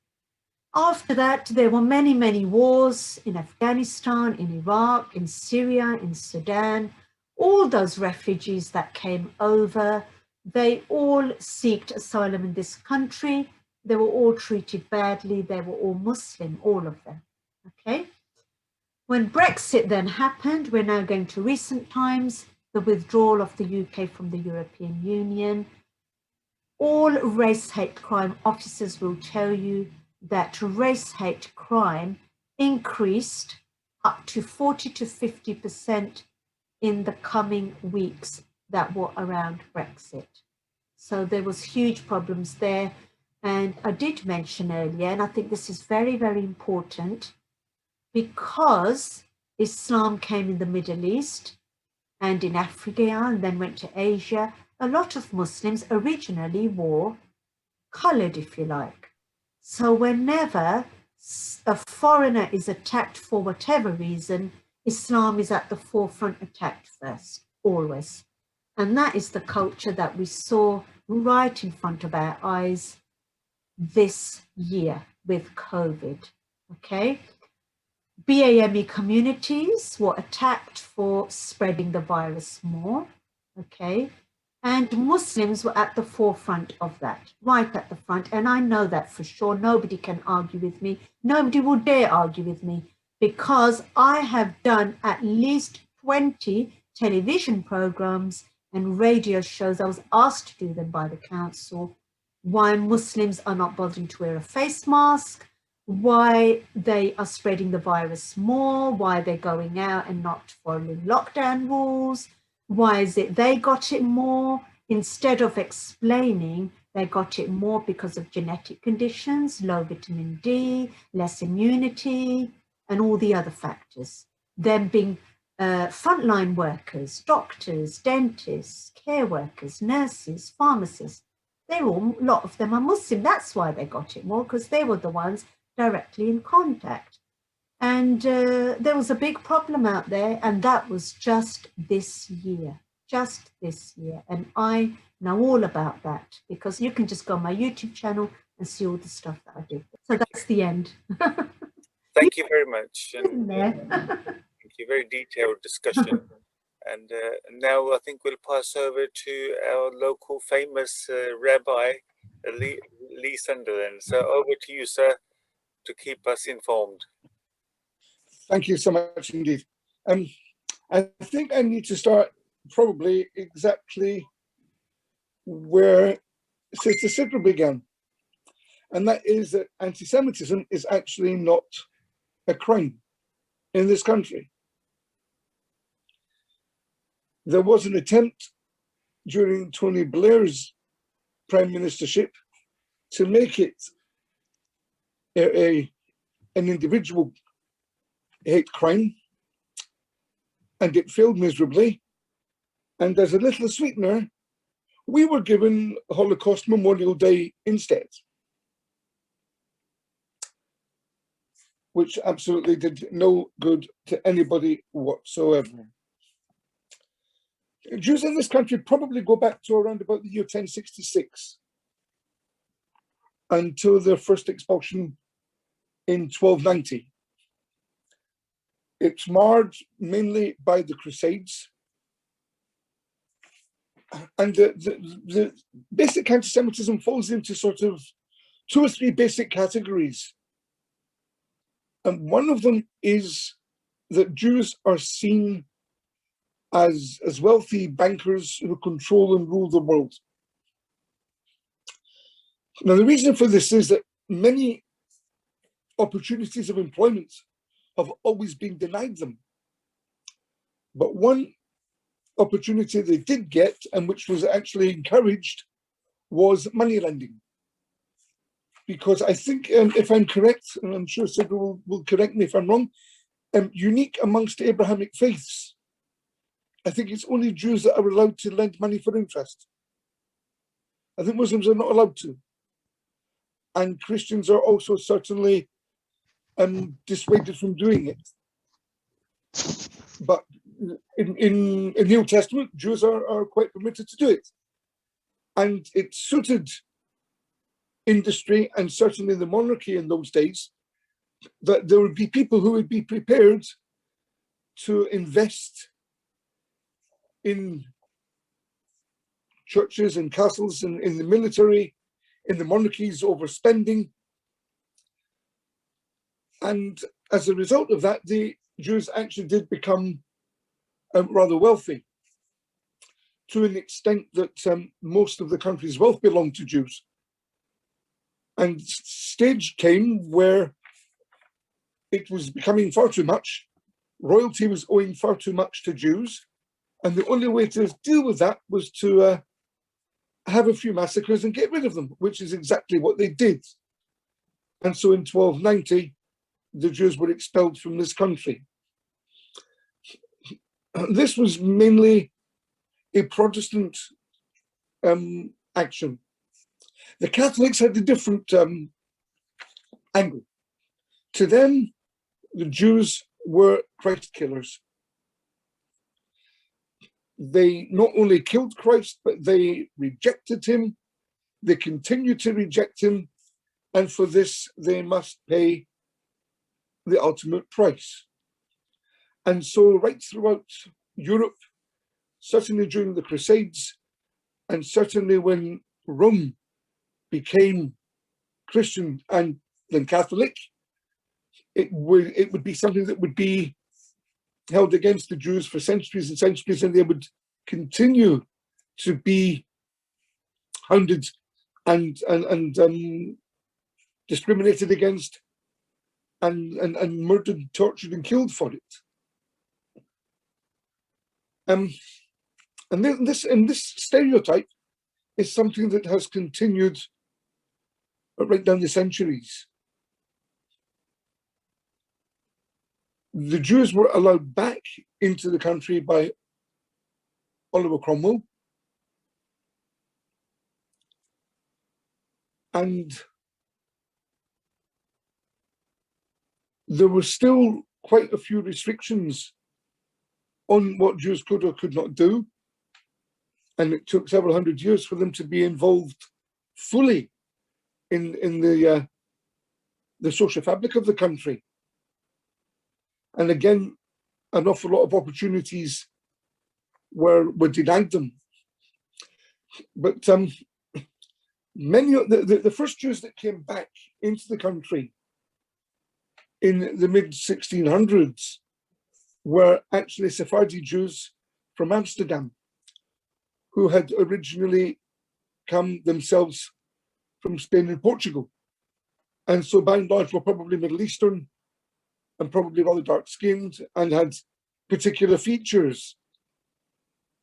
After that, there were many wars in Afghanistan, in Iraq, in Syria, in Sudan. All those refugees that came over, they all sought asylum in this country. They were all treated badly. They were all Muslim, all of them, okay? When Brexit then happened, we're now going to recent times, the withdrawal of the UK from the European Union. All race hate crime officers will tell you that race hate crime increased up to 40 to 50% in the coming weeks that were around Brexit. So there was huge problems there. And I did mention earlier, and I think this is very important, because Islam came in the Middle East and in Africa and then went to Asia, a lot of Muslims originally were colored, if you like. So whenever a foreigner is attacked for whatever reason, Islam is at the forefront, attacked first, always. And that is the culture that we saw right in front of our eyes this year with COVID, okay? BAME communities were attacked for spreading the virus more, okay? And Muslims were at the forefront of that, right at the front. And I know that for sure. Nobody can argue with me. Nobody will dare argue with me, because I have done at least 20 television programs and radio shows. I was asked to do them by the council. Why Muslims are not bothering to wear a face mask, why they are spreading the virus more, why they're going out and not following lockdown rules. Why is it they got it more? Instead of explaining, they got it more because of genetic conditions, low vitamin D, less immunity, and all the other factors. Them being frontline workers, doctors, dentists, care workers, nurses, pharmacists. A lot of them are Muslim. That's why they got it more, because they were the ones directly in contact. And there was a big problem out there, and that was just this year. And I know all about that, because you can just go on my YouTube channel and see all the stuff that I did. So that's the end. Thank you very much. And, thank you, very detailed discussion. And now I think we'll pass over to our local famous Rabbi Lee Saunders. So over to you, sir, to keep us informed. Thank you so much indeed. I think I need to start probably exactly where Sister Sidra began, and that is that anti-Semitism is actually not a crime in this country. There was an attempt during Tony Blair's prime ministership to make it an individual hate crime, and it failed miserably. And as a little sweetener, we were given Holocaust Memorial Day instead, which absolutely did no good to anybody whatsoever. Jews in this country probably go back to around about the year 1066 until their first expulsion in 1290. It's marred mainly by the Crusades. And the basic anti-Semitism falls into sort of 2 or 3 basic categories. And one of them is that Jews are seen as wealthy bankers who control and rule the world. Now, the reason for this is that many opportunities of employment have always been denied them. But one opportunity they did get, and which was actually encouraged, was money lending. Because I think, if I'm correct, and I'm sure Sidra will correct me if I'm wrong, unique amongst Abrahamic faiths, I think it's only Jews that are allowed to lend money for interest. I think Muslims are not allowed to. And Christians are also certainly dissuaded from doing it. But in the Old Testament, Jews are quite permitted to do it. And it suited industry, and certainly the monarchy in those days, that there would be people who would be prepared to invest in churches and castles and in the military, in the monarchies, overspending. And as a result of that, the Jews actually did become rather wealthy, to an extent that most of the country's wealth belonged to Jews. And stage came where it was becoming far too much. Royalty was owing far too much to Jews. And the only way to deal with that was to have a few massacres and get rid of them, which is exactly what they did. And so in 1290, the Jews were expelled from this country. This was mainly a Protestant action. The Catholics had a different angle. To them, the Jews were Christ killers. They not only killed Christ, but they rejected him. They continued to reject him. And for this, they must pay the ultimate price. And so right throughout Europe, certainly during the Crusades, and certainly when Rome became Christian and then Catholic, it would be something that would be held against the Jews for centuries and centuries, and they would continue to be hounded and discriminated against and murdered, tortured, and killed for it. And this stereotype is something that has continued right down the centuries. The Jews were allowed back into the country by Oliver Cromwell, and there were still quite a few restrictions on what Jews could or could not do, and it took several hundred years for them to be involved fully in the social fabric of the country. And again, an awful lot of opportunities were denied them. But many of the first Jews that came back into the country in the mid-1600s were actually Sephardi Jews from Amsterdam, who had originally come themselves from Spain and Portugal. And so by and large were probably Middle Eastern and probably rather dark-skinned and had particular features.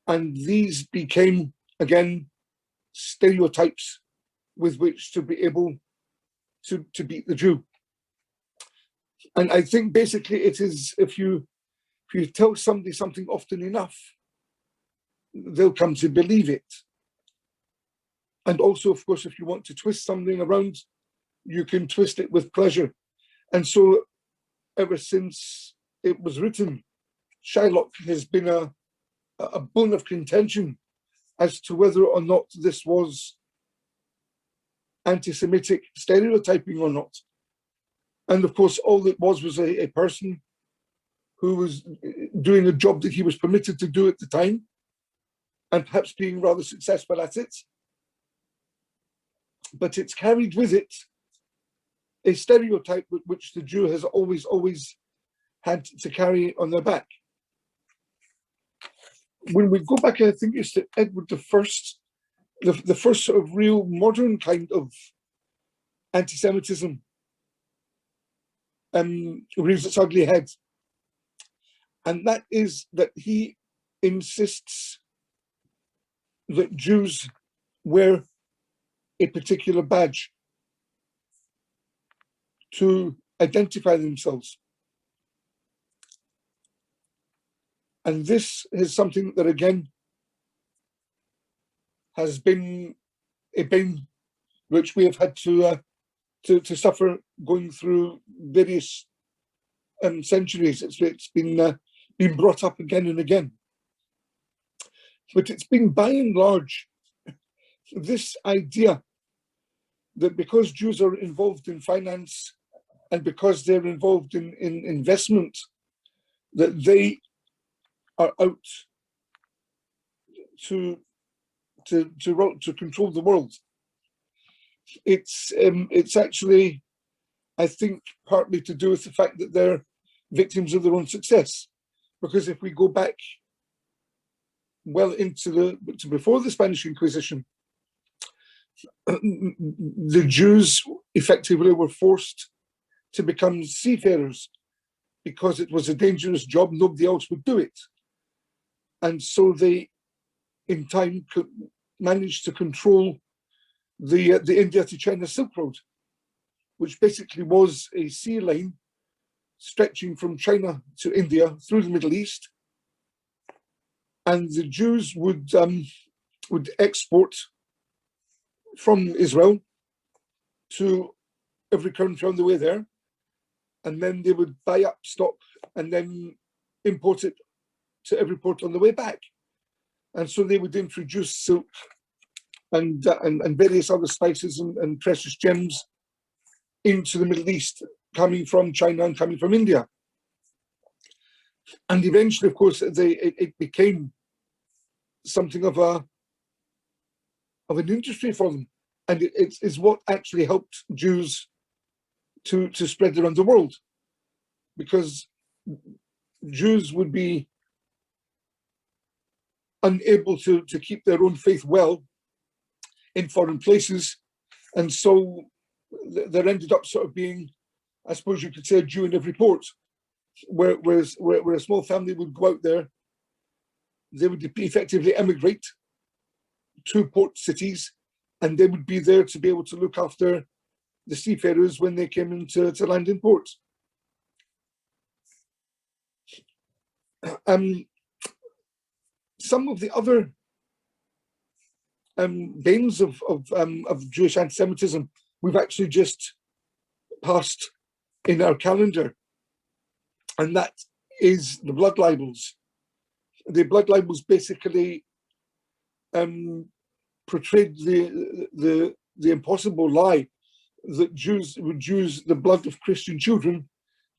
And these became, again, stereotypes with which to be able to beat the Jew. And I think basically it is, if you tell somebody something often enough, they'll come to believe it. And also, of course, if you want to twist something around, you can twist it with pleasure. And so ever since it was written, Shylock has been a bone of contention as to whether or not this was anti-Semitic stereotyping or not. And of course, all it was a person who was doing a job that he was permitted to do at the time, and perhaps being rather successful at it. But it's carried with it a stereotype which the Jew has always had to carry on their back. When we go back, I think it's to Edward I, the first sort of real modern kind of anti-Semitism rears its ugly head. And that is that he insists that Jews wear a particular badge to identify themselves. And this is something that, again, has been a bane which we have had to suffer going through various centuries. It's been brought up again and again. But it's been, by and large, this idea that because Jews are involved in finance and because they're involved in investment, that they are out to control the world. It's actually, I think, partly to do with the fact that they're victims of their own success. Because if we go back well into before the Spanish Inquisition, the Jews effectively were forced to become seafarers because it was a dangerous job. Nobody else would do it. And so they, in time, could manage to control the India to China Silk Road, which basically was a sea line stretching from China to India through the Middle East. And the Jews would export from Israel to every country on the way there, and then they would buy up stock and then import it to every port on the way back. And so they would introduce silk and various other spices and precious gems into the Middle East coming from China and coming from India. And eventually, of course, it became something of an industry for them. And it's what actually helped Jews to spread around the world, because Jews would be unable to keep their own faith well in foreign places. And so there ended up sort of being, I suppose you could say, a Jew in every port, where a small family would go out there. They would effectively emigrate to port cities, and they would be there to be able to look after the seafarers when they came into land in port. Some of the other banes of Jewish anti-Semitism we've actually just passed in our calendar, and that is the blood libels. The blood libels basically portrayed the impossible lie that Jews would use the blood of Christian children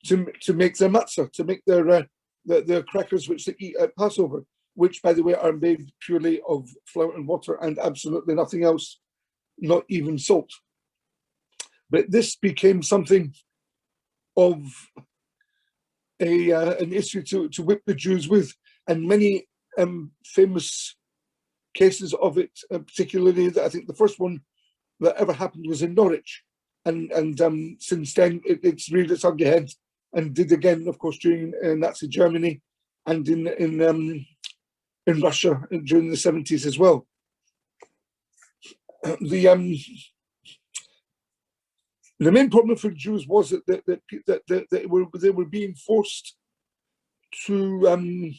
to make their matzah, to make their crackers which they eat at Passover, which, by the way, are made purely of flour and water and absolutely nothing else, not even salt. But this became something of an issue to whip the Jews with, and many famous cases of it, particularly I think the first one that ever happened was in Norwich, and since then it's reared its ugly head, and did again, of course, during Nazi Germany and in Russia during the 70s as well. The main problem for Jews was that they were being forced to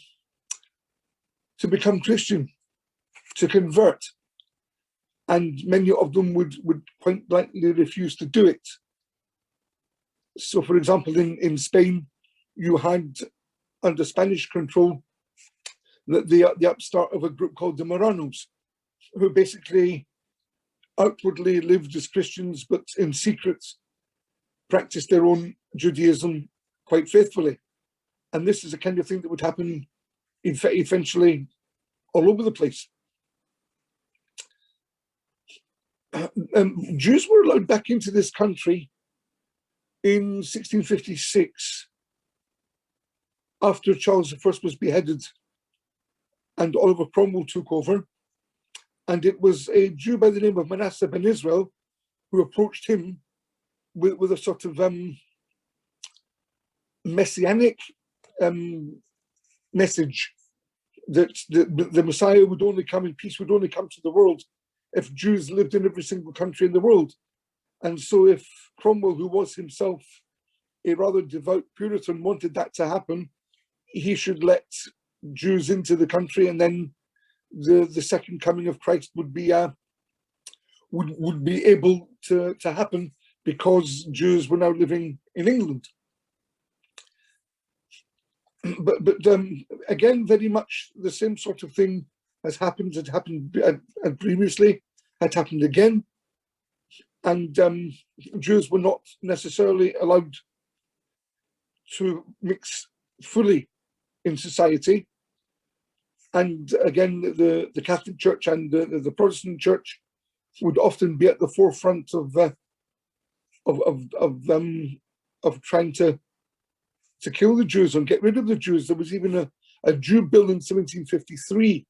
become Christian, to convert, and many of them would point blankly refuse to do it. So, for example, in Spain, you had, under Spanish control, the upstart of a group called the Moranos, who basically outwardly lived as Christians, but in secret practiced their own Judaism quite faithfully. And this is the kind of thing that would happen eventually all over the place. Jews were allowed back into this country in 1656, after Charles I was beheaded and Oliver Cromwell took over. And it was a Jew by the name of Manasseh ben Israel who approached him with a sort of messianic message that the Messiah would only come, and peace would only come to the world if Jews lived in every single country in the world. And so if Cromwell, who was himself a rather devout Puritan, wanted that to happen, he should let Jews into the country, and then the second coming of Christ would be able to happen, because Jews were now living in England. But again, very much the same sort of thing has happened. Had happened previously, had happened again, and Jews were not necessarily allowed to mix fully in society. And again, the Catholic Church and the Protestant Church would often be at the forefront of trying to kill the Jews and get rid of the Jews. There was even a Jew bill in 1753,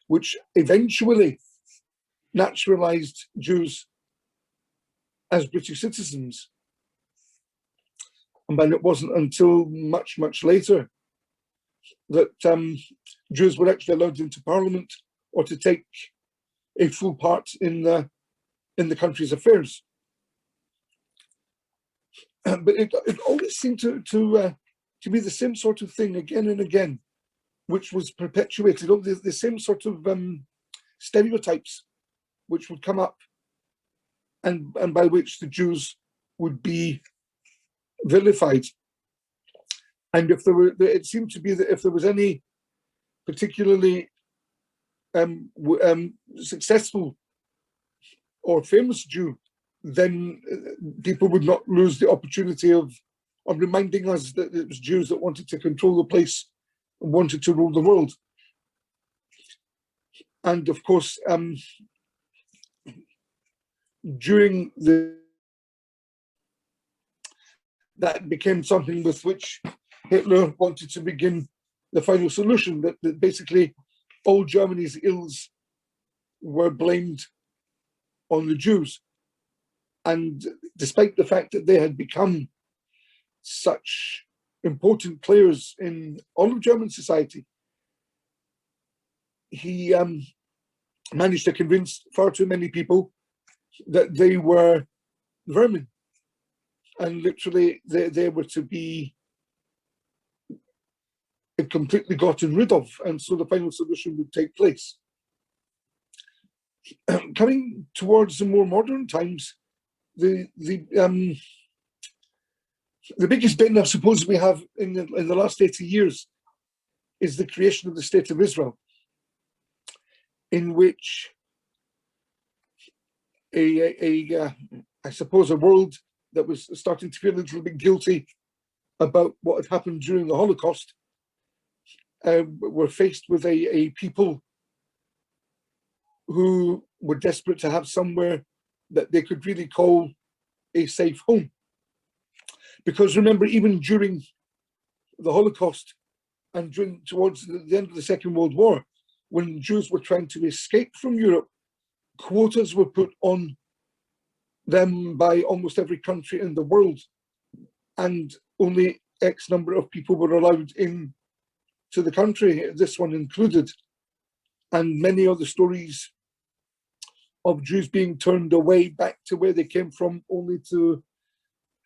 which eventually naturalized Jews as British citizens. And it wasn't until much, much later that Jews were actually allowed into Parliament or to take a full part in the country's affairs. But it always seemed to be the same sort of thing again and again, which was perpetuated. All the same sort of stereotypes which would come up, and by which the Jews would be vilified. And if there were, it seemed to be that if there was any particularly successful or famous Jew then people would not lose the opportunity of reminding us that it was Jews that wanted to control the place and wanted to rule the world. And of course, during that became something with which Hitler wanted to begin the final solution, that basically all Germany's ills were blamed on the Jews. And despite the fact that they had become such important players in all of German society, he managed to convince far too many people that they were vermin, and literally they were to be completely gotten rid of, and so the final solution would take place. Coming towards the more modern times, the biggest bit, I suppose, we have in the last 80 years is the creation of the State of Israel, in which I suppose a world that was starting to feel a little bit guilty about what had happened during the Holocaust were faced with a people who were desperate to have somewhere that they could really call a safe home. Because remember, even during the Holocaust and towards the end of the Second World War, when Jews were trying to escape from Europe, quotas were put on them by almost every country in the world, and only X number of people were allowed in to the country, this one included. And many of the stories of Jews being turned away back to where they came from, only to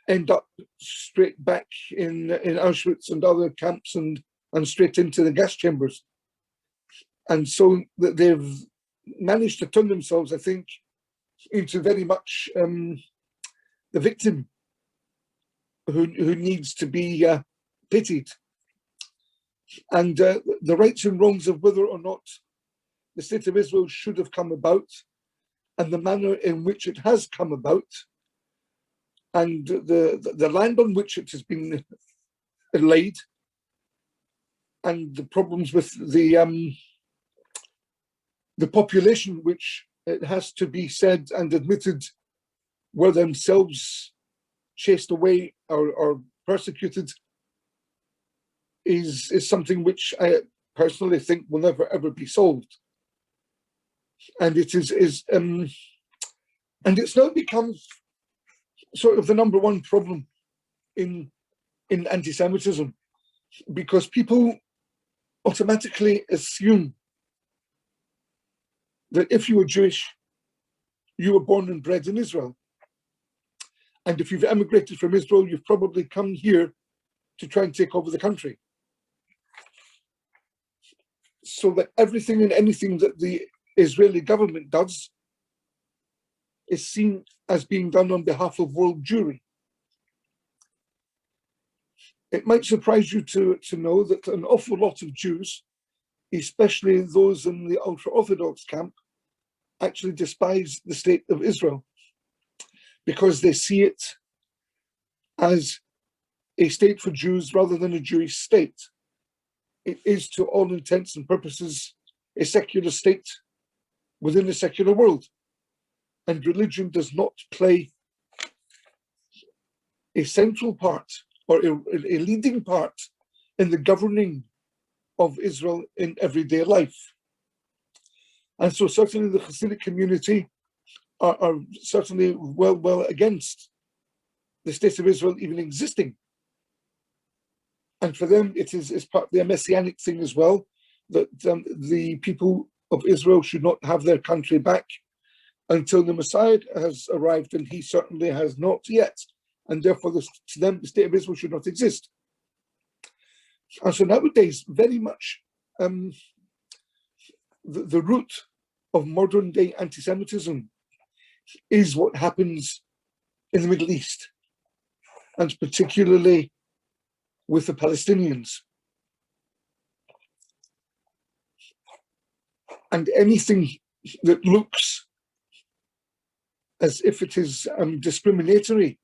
end up straight back in Auschwitz and other camps and straight into the gas chambers. And so they've managed to turn themselves, I think, into very much the victim who needs to be pitied. And the rights and wrongs of whether or not the State of Israel should have come about, and the manner in which it has come about, and the land on which it has been laid, and the problems with the population, which it has to be said and admitted were themselves chased away or persecuted, is something which I personally think will never ever be solved. And it is and it's now become sort of the number one problem in anti-Semitism, because people automatically assume that if you were Jewish, you were born and bred in Israel. And if you've emigrated from Israel, you've probably come here to try and take over the country. So that everything and anything that the Israeli government does is seen as being done on behalf of world Jewry. It might surprise you to know that an awful lot of Jews, especially those in the ultra-Orthodox camp, actually despise the State of Israel, because they see it as a state for Jews rather than a Jewish state. It is, to all intents and purposes, a secular state within a secular world. And religion does not play a central part or a leading part in the governing of Israel in everyday life. And so certainly the Hasidic community are certainly well against the State of Israel even existing. And for them, it is part of their messianic thing as well, that the people of Israel should not have their country back until the Messiah has arrived, and he certainly has not yet. And therefore, to them, the State of Israel should not exist. And so nowadays, very much the root of modern day anti-Semitism is what happens in the Middle East, and particularly with the Palestinians. And anything that looks as if it is discriminatory,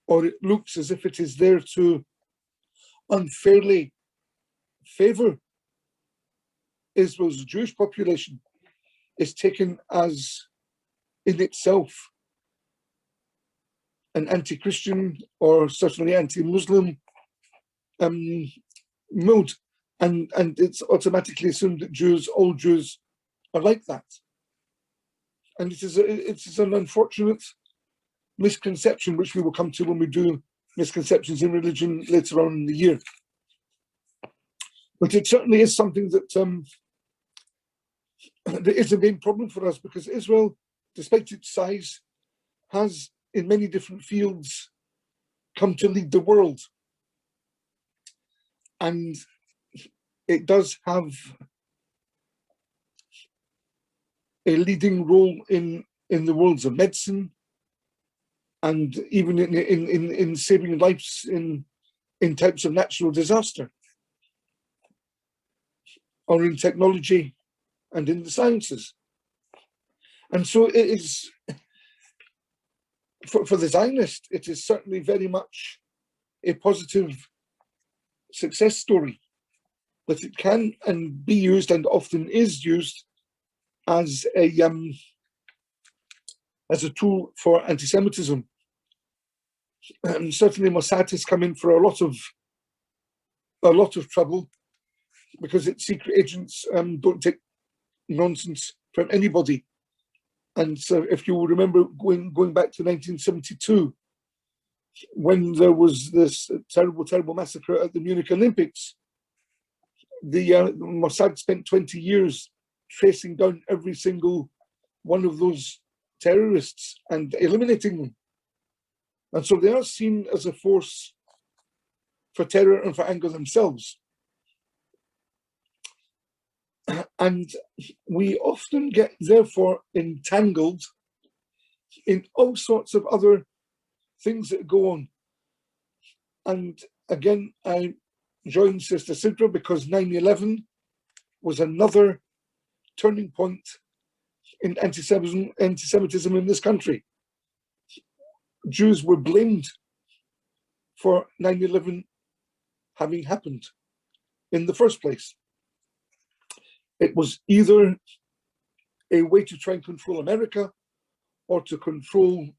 or it looks as if it is there to unfairly favor Israel's Jewish population, is taken as in itself an anti-Christian or certainly anti-Muslim mood, and it's automatically assumed that all Jews are like that. And it is an unfortunate misconception, which we will come to when we do misconceptions in religion later on in the year. But it certainly is something that that is a main problem for us, because Israel, despite its size, has in many different fields come to lead the world. And it does have a leading role in the worlds of medicine, and even in saving lives in types of natural disaster, or in technology and in the sciences. And so it is, for the Zionist, it is certainly very much a positive success story, that it can and be used, and often is used, as a tool for anti-Semitism. And certainly Mossad has come in for a lot of trouble, because its secret agents don't take nonsense from anybody. And so, if you will remember, going back to 1972, when there was this terrible massacre at the Munich Olympics, the Mossad spent 20 years tracing down every single one of those terrorists and eliminating them. And so they are seen as a force for terror and for anger themselves. And we often get, therefore, entangled in all sorts of other things that go on. And again, I joined Sister Sidra because 9/11 was another turning point in anti-Semitism in this country. Jews were blamed for 9/11 having happened in the first place. It was either a way to try and control America, or to control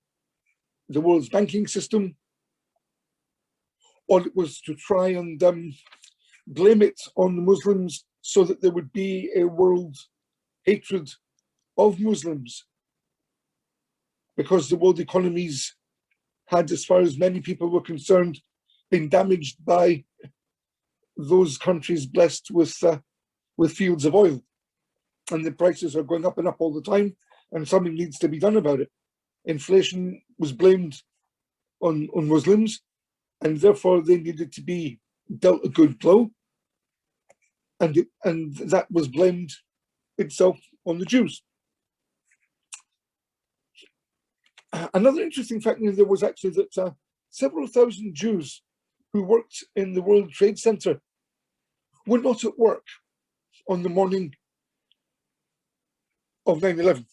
the world's banking system, or it was to try and blame it on the Muslims, so that there would be a world hatred of Muslims, because the world economies had, as far as many people were concerned, been damaged by those countries blessed with fields of oil, and the prices are going up and up all the time, and something needs to be done about it. Inflation was blamed on Muslims, and therefore they needed to be dealt a good blow, and that was blamed itself on the Jews. Another interesting fact is there was actually that several thousand Jews who worked in the World Trade Center were not at work on the morning of 9/11.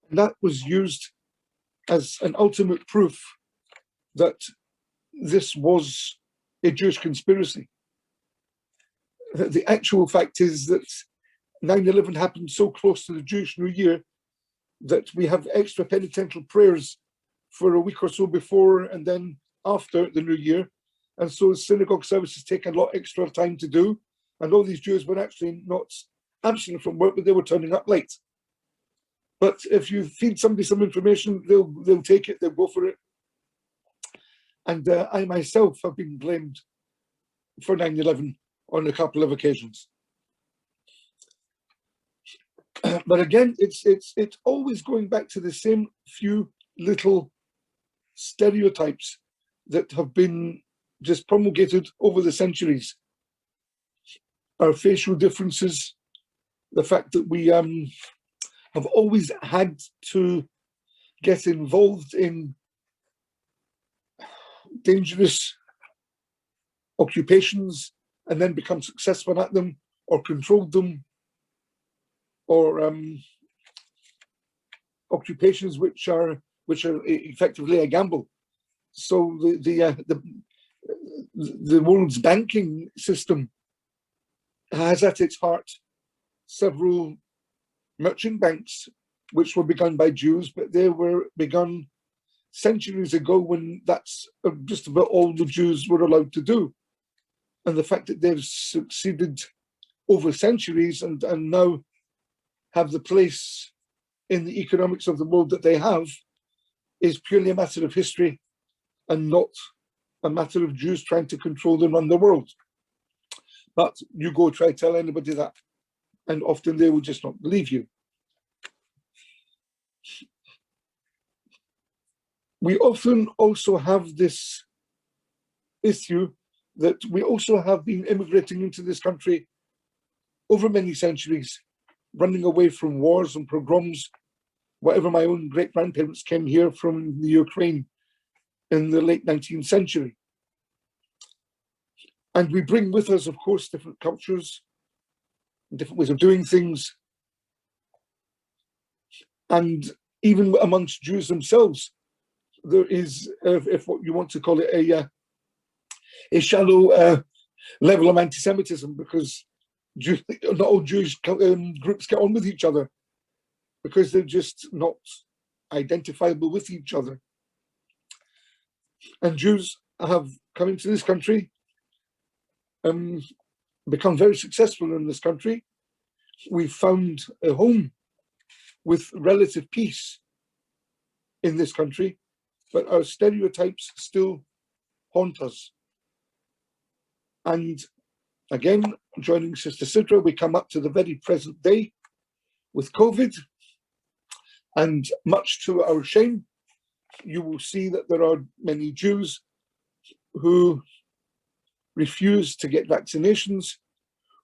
And that was used as an ultimate proof that this was a Jewish conspiracy. The actual fact is that 9/11 happened so close to the Jewish New Year that we have extra penitential prayers for a week or so before and then after the New Year. And so synagogue services take a lot extra time to do. And all these Jews were actually not absent from work, but they were turning up late. But if you feed somebody some information, they'll take it, they'll go for it. And I myself have been blamed for 9/11 on a couple of occasions. But again, it's always going back to the same few little stereotypes that have been just promulgated over the centuries. Our facial differences, the fact that we have always had to get involved in dangerous occupations and then become successful at them, or controlled them, or occupations which are effectively a gamble. So the world's banking system has at its heart several merchant banks which were begun by Jews, but they were begun centuries ago when that's just about all the Jews were allowed to do. And the fact that they've succeeded over centuries and now have the place in the economics of the world that they have is purely a matter of history and not a matter of Jews trying to control and run the world. But you go try to tell anybody that, and often they will just not believe you. We often also have this issue that we also have been immigrating into this country over many centuries, running away from wars and pogroms. Whatever, my own great-grandparents came here from the Ukraine in the late 19th century. And we bring with us, of course, different cultures, different ways of doing things. And even amongst Jews themselves, there is, if what you want to call it, a shallow level of anti-Semitism, because not all Jewish groups get on with each other, because they're just not identifiable with each other. And Jews have come into this country, become very successful in this country. We've found a home with relative peace in this country, but our stereotypes still haunt us. And again, joining Sister Sidra, we come up to the very present day with COVID, and much to our shame, you will see that there are many Jews who refuse to get vaccinations,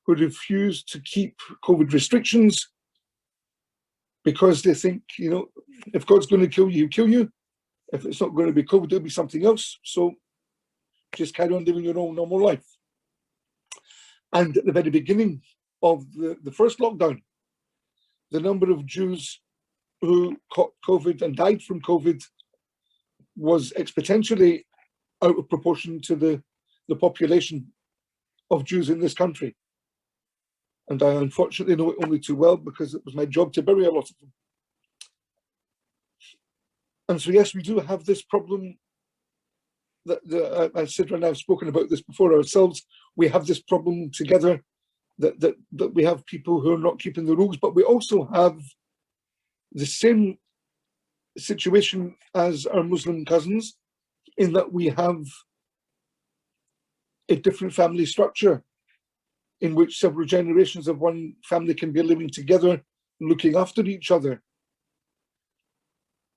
who refuse to keep COVID restrictions, because they think, you know, if God's going to kill you, he'll kill you. If it's not going to be COVID, it'll be something else. So just carry on living your own normal life. And at the very beginning of the first lockdown, the number of Jews who caught COVID and died from COVID was exponentially out of proportion to the population of Jews in this country. And I unfortunately know it only too well, because it was my job to bury a lot of them. And so, yes, we do have this problem that Sidra and I have spoken about this before ourselves. We have this problem together that we have people who are not keeping the rules, but we also have the same situation as our Muslim cousins, in that we have a different family structure in which several generations of one family can be living together, looking after each other.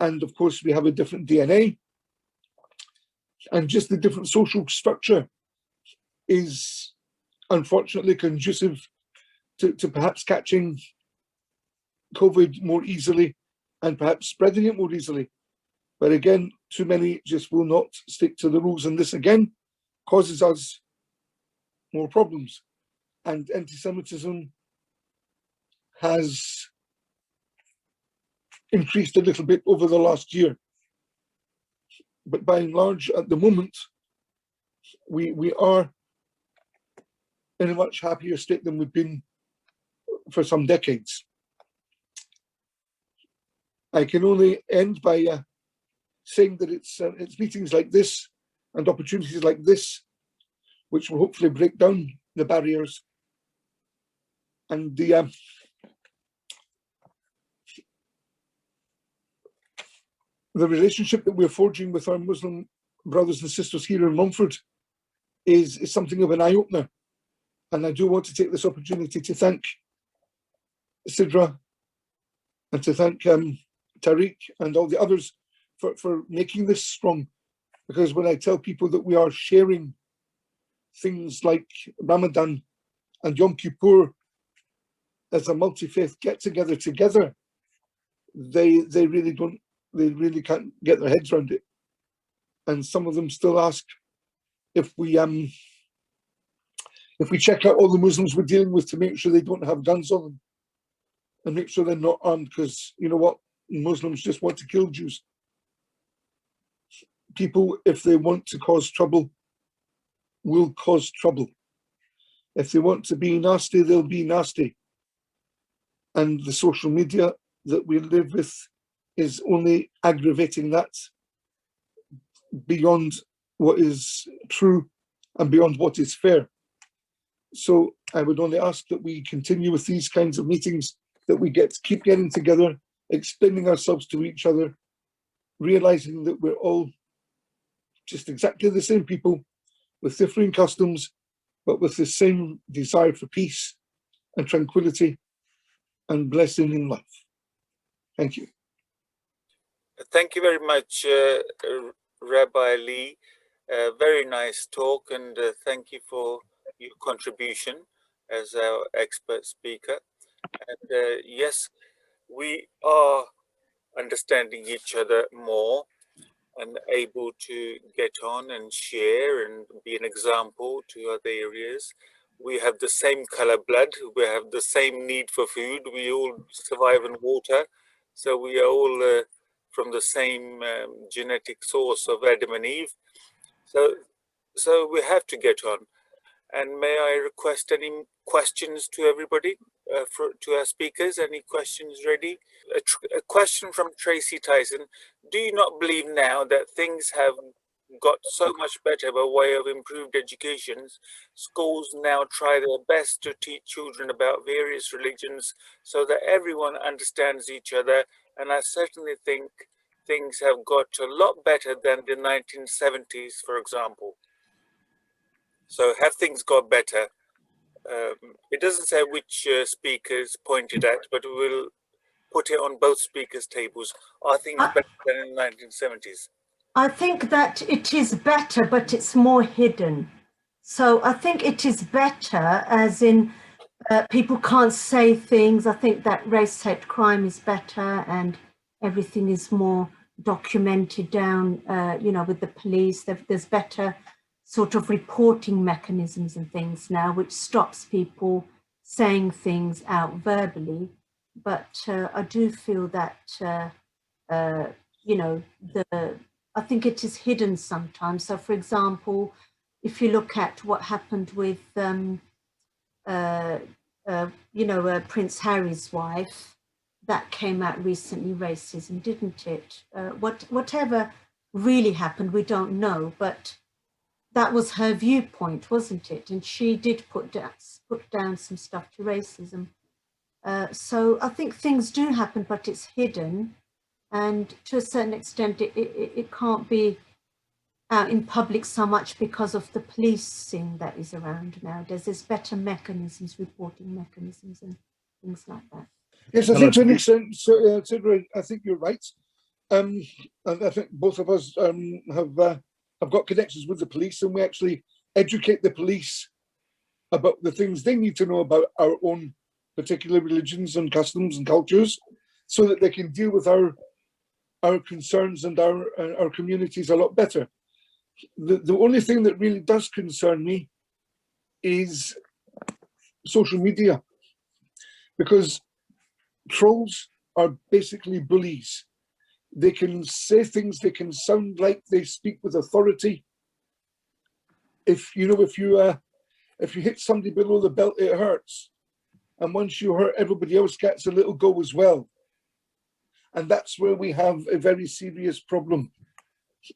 And of course, we have a different DNA. And just the different social structure is unfortunately conducive to perhaps catching COVID more easily and perhaps spreading it more easily. But again, too many just will not stick to the rules. And this again causes us more problems. And anti-Semitism has increased a little bit over the last year. But by and large, at the moment, we are in a much happier state than we've been for some decades. I can only end by saying that it's meetings like this and opportunities like this which will hopefully break down the barriers and the relationship that we're forging with our Muslim brothers and sisters here in Romford is something of an eye-opener. And I do want to take this opportunity to thank Sidra and to thank Tariq and all the others for making this strong. Because when I tell people that we are sharing things like Ramadan and Yom Kippur as a multi-faith get-together together, they really can't get their heads around it. And some of them still ask if we check out all the Muslims we're dealing with to make sure they don't have guns on them and make sure they're not armed, because you know what, Muslims just want to kill Jews. People, if they want to cause trouble, will cause trouble. If they want to be nasty, they'll be nasty. And the social media that we live with is only aggravating that beyond what is true and beyond what is fair. So I would only ask that we continue with these kinds of meetings, that we keep getting together, explaining ourselves to each other, realizing that we're all just exactly the same people with differing customs, but with the same desire for peace and tranquility and blessing in life. Thank you. Thank you very much, Rabbi Lee. Very nice talk, and thank you for your contribution as our expert speaker. And yes, we are understanding each other more and able to get on and share and be an example to other areas. We have the same color blood, we have the same need for food, we all survive on water, so we are all from the same genetic source of Adam and Eve. So we have to get on. And may I request any questions to everybody, to our speakers? Any questions ready? A question from Tracy Tyson. Do you not believe now that things have got so much better by way of improved educations? Schools now try their best to teach children about various religions so that everyone understands each other. And I certainly think things have got a lot better than the 1970s, for example. So have things got better? It doesn't say which speakers pointed at, but we'll put it on both speakers' tables. Are things better than in the 1970s? I think that it is better, but it's more hidden. So I think it is better as in people can't say things. I think that race hate crime is better and everything is more documented down, you know, with the police. There's better sort of reporting mechanisms and things now, which stops people saying things out verbally. But I do feel that, you know, I think it is hidden sometimes. So, for example, if you look at what happened with, you know, Prince Harry's wife, that came out recently, racism, didn't it? Whatever really happened, we don't know, but that was her viewpoint, wasn't it? And she did put down some stuff to racism. So I think things do happen, but it's hidden. And to a certain extent, it can't be out in public so much because of the policing that is around nowadays. There's better mechanisms, reporting mechanisms and things like that. Yes, I think to an extent, Sidra, I think you're right. And I think both of us have got connections with the police, and we actually educate the police about the things they need to know about our own particular religions and customs and cultures, so that they can deal with our concerns and our communities a lot better. The only thing that really does concern me is social media, because trolls are basically bullies. They can say things, they can sound like they speak with authority. If you hit somebody below the belt, it hurts. And once you hurt, everybody else gets a little go as well. And that's where we have a very serious problem.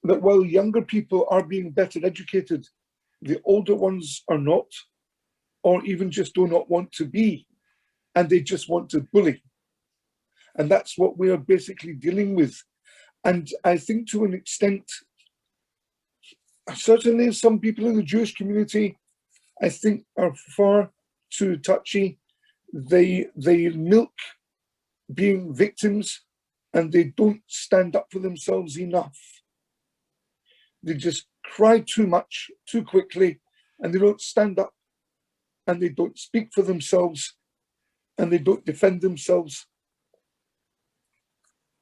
That while younger people are being better educated, the older ones are not, or even just do not want to be, and they just want to bully. And that's what we are basically dealing with. And I think to an extent, certainly some people in the Jewish community, I think, are far too touchy. They milk being victims, and they don't stand up for themselves enough. They just cry too much, too quickly, and they don't stand up, and they don't speak for themselves, and they don't defend themselves,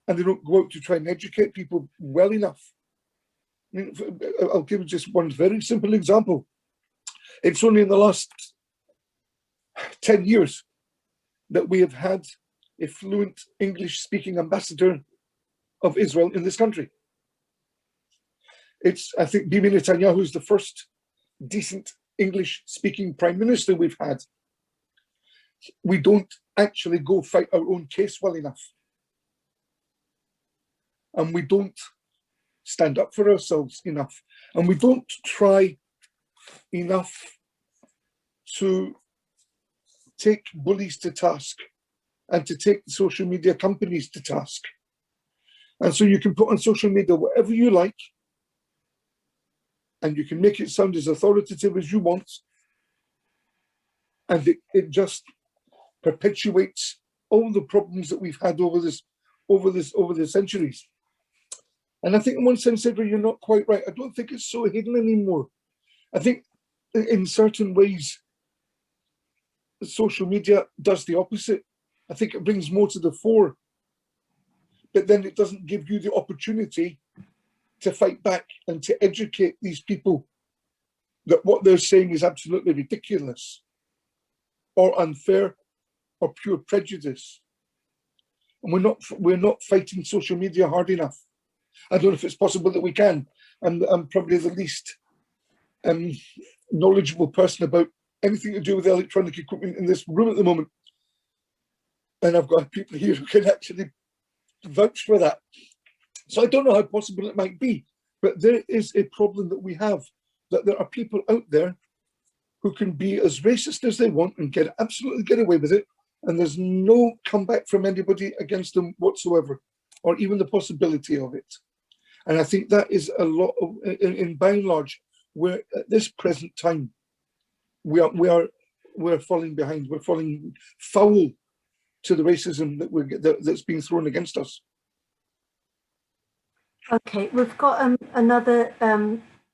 and they don't go out to try and educate people well enough. I mean, I'll give you just one very simple example. It's only in the last 10 years that we have had a fluent English-speaking ambassador of Israel in this country. I think Bibi Netanyahu is the first decent English-speaking prime minister we've had. We don't actually go fight our own case well enough. And we don't stand up for ourselves enough. And we don't try enough to take bullies to task and to take the social media companies to task. And so you can put on social media whatever you like, and you can make it sound as authoritative as you want, and it just perpetuates all the problems that we've had over the centuries. And I think in one sense, Sidra, you're not quite right. I don't think it's so hidden anymore. I think in certain ways, social media does the opposite. I think it brings more to the fore, but then it doesn't give you the opportunity to fight back and to educate these people that what they're saying is absolutely ridiculous or unfair or pure prejudice. And we're not fighting social media hard enough. I don't know if it's possible that we can. I'm probably the least knowledgeable person about anything to do with electronic equipment in this room at the moment. And I've got people here who can actually vouch for that. So I don't know how possible it might be, but there is a problem that we have, that there are people out there who can be as racist as they want and absolutely get away with it. And there's no comeback from anybody against them whatsoever, or even the possibility of it. And I think that is a lot of, in by and large, we're at this present time, we're falling behind. We're falling foul to the racism that's being thrown against us. Okay, we've got another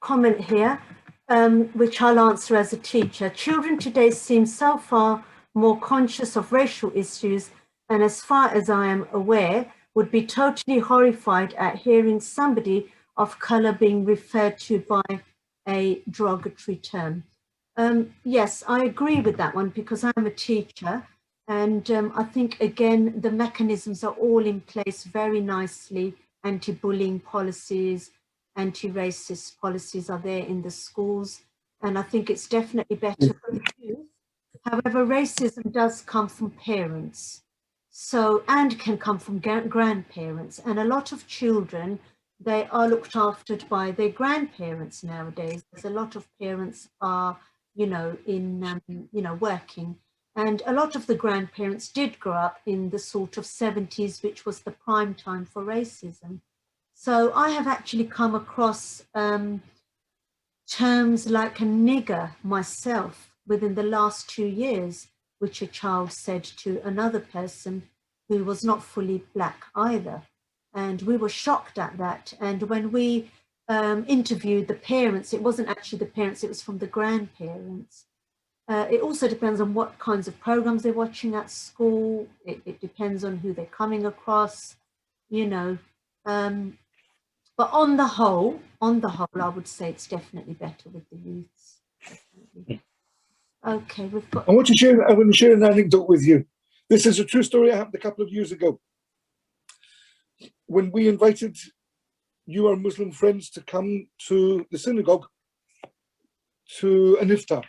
comment here, which I'll answer as a teacher. Children today seem so far more conscious of racial issues, and as far as I am aware, would be totally horrified at hearing somebody of color being referred to by a derogatory term. Yes, I agree with that one, because I'm a teacher, and I think, again, the mechanisms are all in place very nicely. Anti-bullying policies, anti-racist policies are there in the schools, and I think it's definitely better for the youth. However, racism does come from parents, and can come from grandparents, and a lot of children, they are looked after by their grandparents nowadays. There's a lot of parents are, working. And a lot of the grandparents did grow up in the sort of 70s, which was the prime time for racism. So I have actually come across terms like a nigger myself within the last 2 years, which a child said to another person who was not fully black either. And we were shocked at that. And when we interviewed the parents, it wasn't actually the parents, it was from the grandparents. It also depends on what kinds of programs they're watching at school. It depends on who they're coming across, but on the whole, I would say it's definitely better with the youths. Definitely. Okay, we've got. I want to share an anecdote with you. This is a true story that happened a couple of years ago. When we invited our Muslim friends to come to the synagogue to an iftar,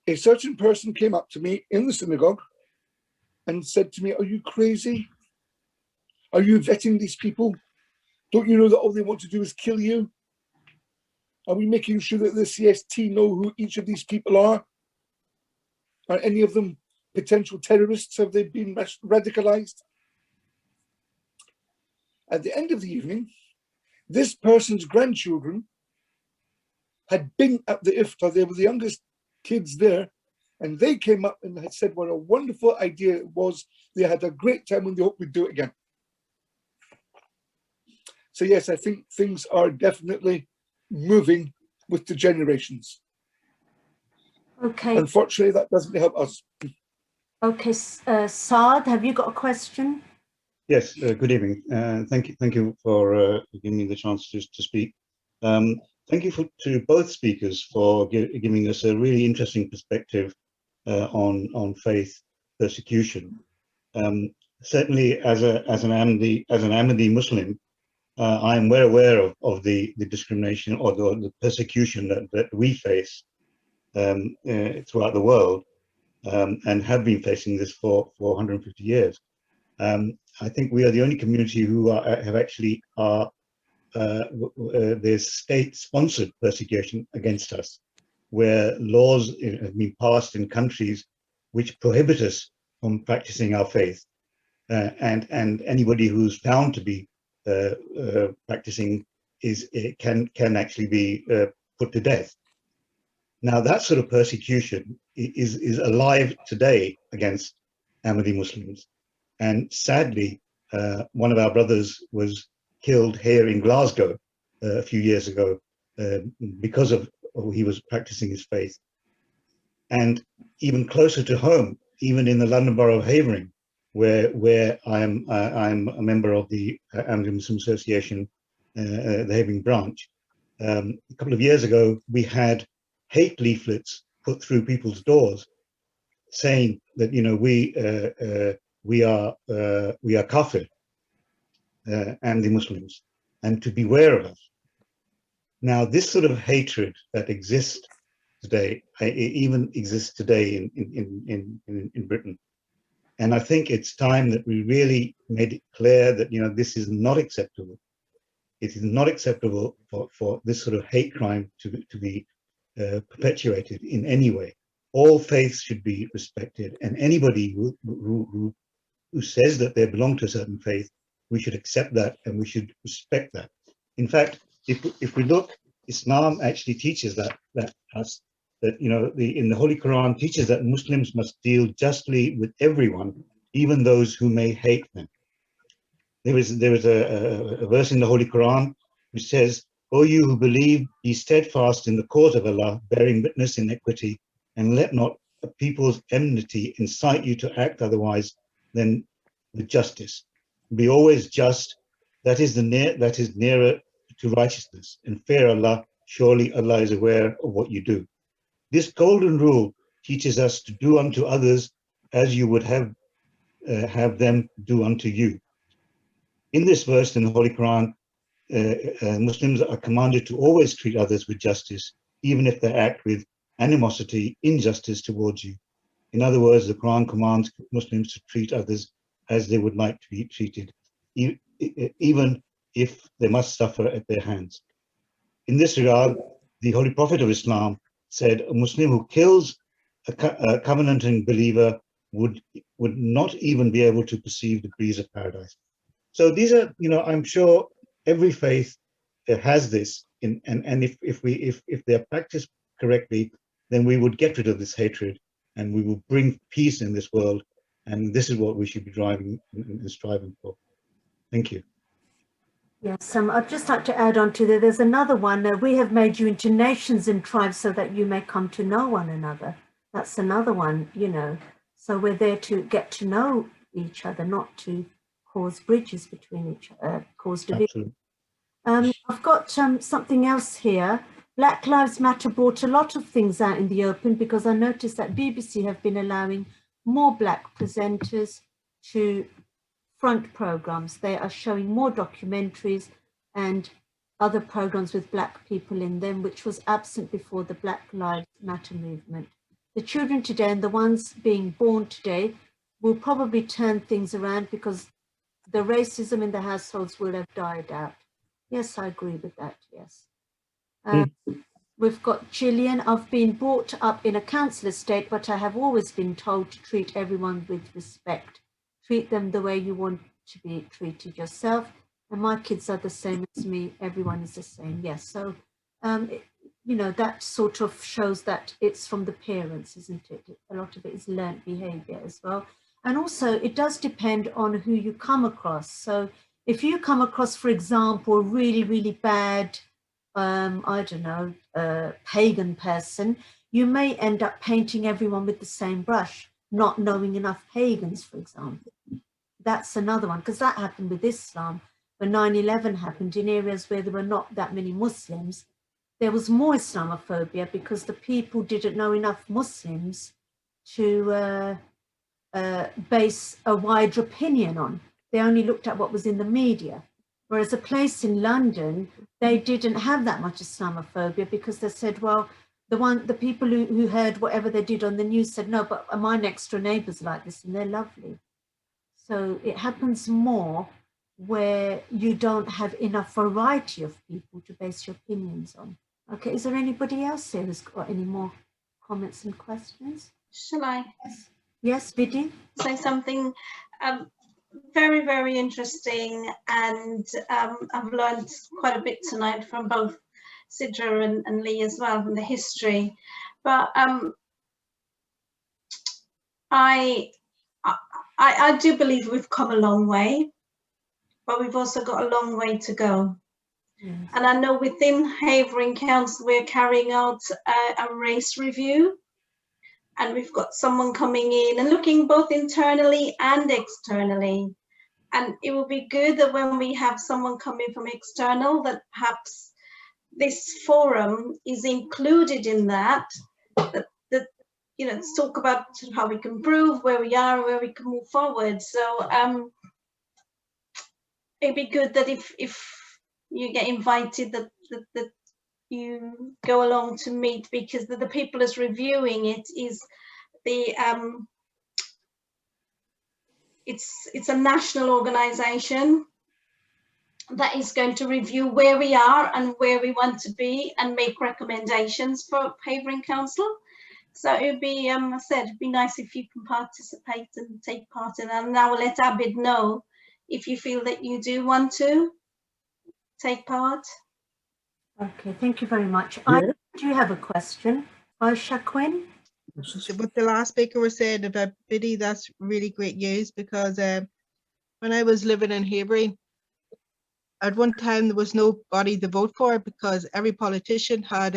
a certain person came up to me in the synagogue and said to me, "Are you crazy? Are you vetting these people? Don't you know that all they want to do is kill you? Are we making sure that the CST know who each of these people are? Are any of them potential terrorists? Have they been radicalized?" At the end of the evening, this person's grandchildren had been at the iftar. They were the youngest kids there, and they came up and had said what a wonderful idea it was. They had a great time and they hope we'd do it again. So yes, I think things are definitely moving with the generations. Okay. Unfortunately, that doesn't help us. Okay, Saad, have you got a question? Yes, good evening. Thank you for giving me the chance to speak. Thank you to both speakers for giving us a really interesting perspective on faith persecution. Certainly, as an Ahmadi Muslim, I am well aware of the discrimination or the persecution that we face throughout the world, and have been facing this for 150 years. I think we are the only community who there's state-sponsored persecution against us, where laws have been passed in countries which prohibit us from practicing our faith, and anybody who's found to be practicing can actually be put to death. Now that sort of persecution is alive today against Ahmadi Muslims, and sadly, one of our brothers was killed here in Glasgow a few years ago because of he was practicing his faith. And even closer to home, even in the London Borough of Havering, where I'm a member of the Ahmadi Muslim Association, the Havering branch. A couple of years ago, we had hate leaflets put through people's doors, saying that we are kafir, Ahmadi Muslims, and to beware of us. Now, this sort of hatred that exists today, even exists today in Britain. And I think it's time that we really made it clear that, this is not acceptable. It is not acceptable for this sort of hate crime to be perpetuated in any way. All faiths should be respected, and anybody who says that they belong to a certain faith, we should accept that and we should respect that. In fact, if we look, Islam actually teaches that in the Holy Quran teaches that Muslims must deal justly with everyone, even those who may hate them. There is a verse in the Holy Quran which says, "O you who believe, be steadfast in the cause of Allah, bearing witness in equity, and let not a people's enmity incite you to act otherwise than with justice. Be always just, that is nearer to righteousness, and fear Allah, surely Allah is aware of what you do." This golden rule teaches us to do unto others as you would have them do unto you. In this verse in the Holy Quran, Muslims are commanded to always treat others with justice, even if they act with animosity, injustice towards you. In other words, the Quran commands Muslims to treat others as they would like to be treated, even if they must suffer at their hands. In this regard, the Holy Prophet of Islam said, a Muslim who kills a covenanting believer would not even be able to perceive the breeze of paradise. So these are, I'm sure every faith has this, and if they're practiced correctly, then we would get rid of this hatred and we will bring peace in this world. And this is what we should be driving and striving for. Thank you. Yes, I'd just like to add on to that. There's another one. We have made you into nations and tribes so that you may come to know one another. That's another one, So we're there to get to know each other, not to cause bridges between each other, cause division. I've got something else here. Black Lives Matter brought a lot of things out in the open, because I noticed that BBC have been allowing more Black presenters to front programs. They are showing more documentaries and other programs with Black people in them, which was absent before the Black Lives Matter movement. The children today and the ones being born today will probably turn things around, because the racism in the households will have died out. Yes, I agree with that, yes. We've got Gillian. I've been brought up in a council estate, but I have always been told to treat everyone with respect. Treat them the way you want to be treated yourself. And my kids are the same as me. Everyone is the same. Yes. So, that sort of shows that it's from the parents, isn't it? A lot of it is learned behavior as well. And also it does depend on who you come across. So if you come across, for example, a really, really bad, pagan person, you may end up painting everyone with the same brush, not knowing enough pagans, for example. That's another one, because that happened with Islam. When 9/11 happened in areas where there were not that many Muslims, there was more Islamophobia because the people didn't know enough Muslims to base a wider opinion on. They only looked at what was in the media. Whereas a place in London, they didn't have that much Islamophobia, because they said, well, the people who heard whatever they did on the news said, no, but my next door neighbours like this and they're lovely. So it happens more where you don't have enough variety of people to base your opinions on. Okay, is there anybody else here who's got any more comments and questions? Shall I? Yes, Biddy? Say something very, very interesting, and I've learned quite a bit tonight from both Sidra and Lee as well, from the history. But I do believe we've come a long way, but we've also got a long way to go. Yes. And I know within Havering Council, we're carrying out a race review, and we've got someone coming in and looking both internally and externally. And it will be good that when we have someone coming from external, that perhaps this forum is included in that, you know, to talk about how we can improve, where we are, where we can move forward. So it'd be good that if you get invited, that you go along to meet, because the people that's reviewing it is the it's a national organisation that is going to review where we are and where we want to be and make recommendations for Havering Council. So it would be, I said, it'd be nice if you can participate and take part in that. And I will let Abid know if you feel that you do want to take part. Okay, thank you very much. Yeah. Do you have a question? Chaplain? What the last speaker was saying about Biddy, that's really great news, because when I was living in Havering, at one time there was nobody to vote for, because every politician had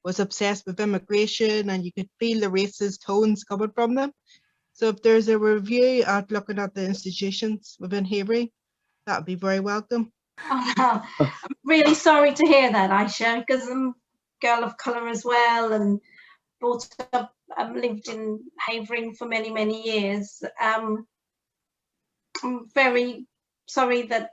was obsessed with immigration, and you could feel the racist tones coming from them. So if there's a review at looking at the institutions within Havering, that would be very welcome. Oh, I'm really sorry to hear that, Aisha, because I'm a girl of colour as well, and brought up, lived in Havering for many, many years. I'm very sorry that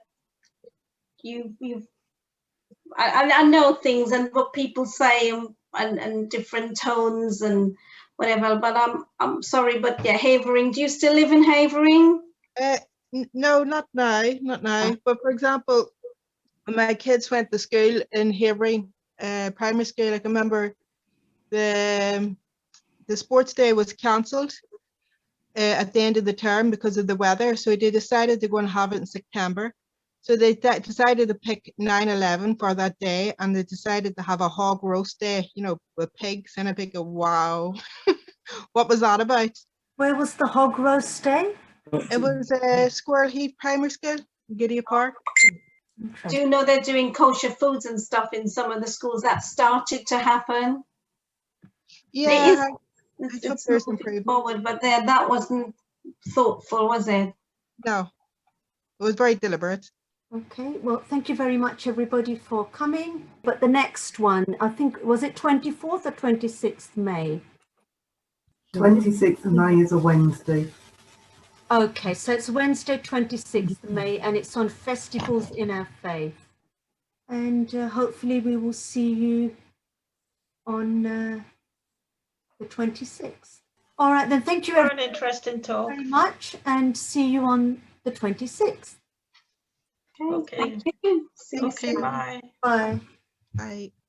I know things and what people say and different tones and whatever, but I'm sorry, but yeah, Havering. Do you still live in Havering? No, not now. But for example, when my kids went to school in Havering, primary school, I can remember the sports day was cancelled at the end of the term because of the weather. So they decided to go and have it in September. So they decided to pick 9/11 for that day, and they decided to have a hog roast day, you know, with pigs. And I think, wow, what was that about? Where was the hog roast day? It was Squirrel Heath Primary School, Qadeer Park. Do you know they're doing kosher foods and stuff in some of the schools? That started to happen. Yeah, it's moving forward, but that wasn't thoughtful, was it? No, it was very deliberate. Okay, well, thank you very much, everybody, for coming. But the next one, I think, was it 24th or 26th May? 26th of May is a Wednesday. Okay, so it's Wednesday, 26th May, and it's on festivals in our faith. And hopefully we will see you on the 26th. All right, then, thank you For an interesting talk. very much, and see you on the 26th. Okay. Thank you. See you Okay, soon. bye. Bye. Bye.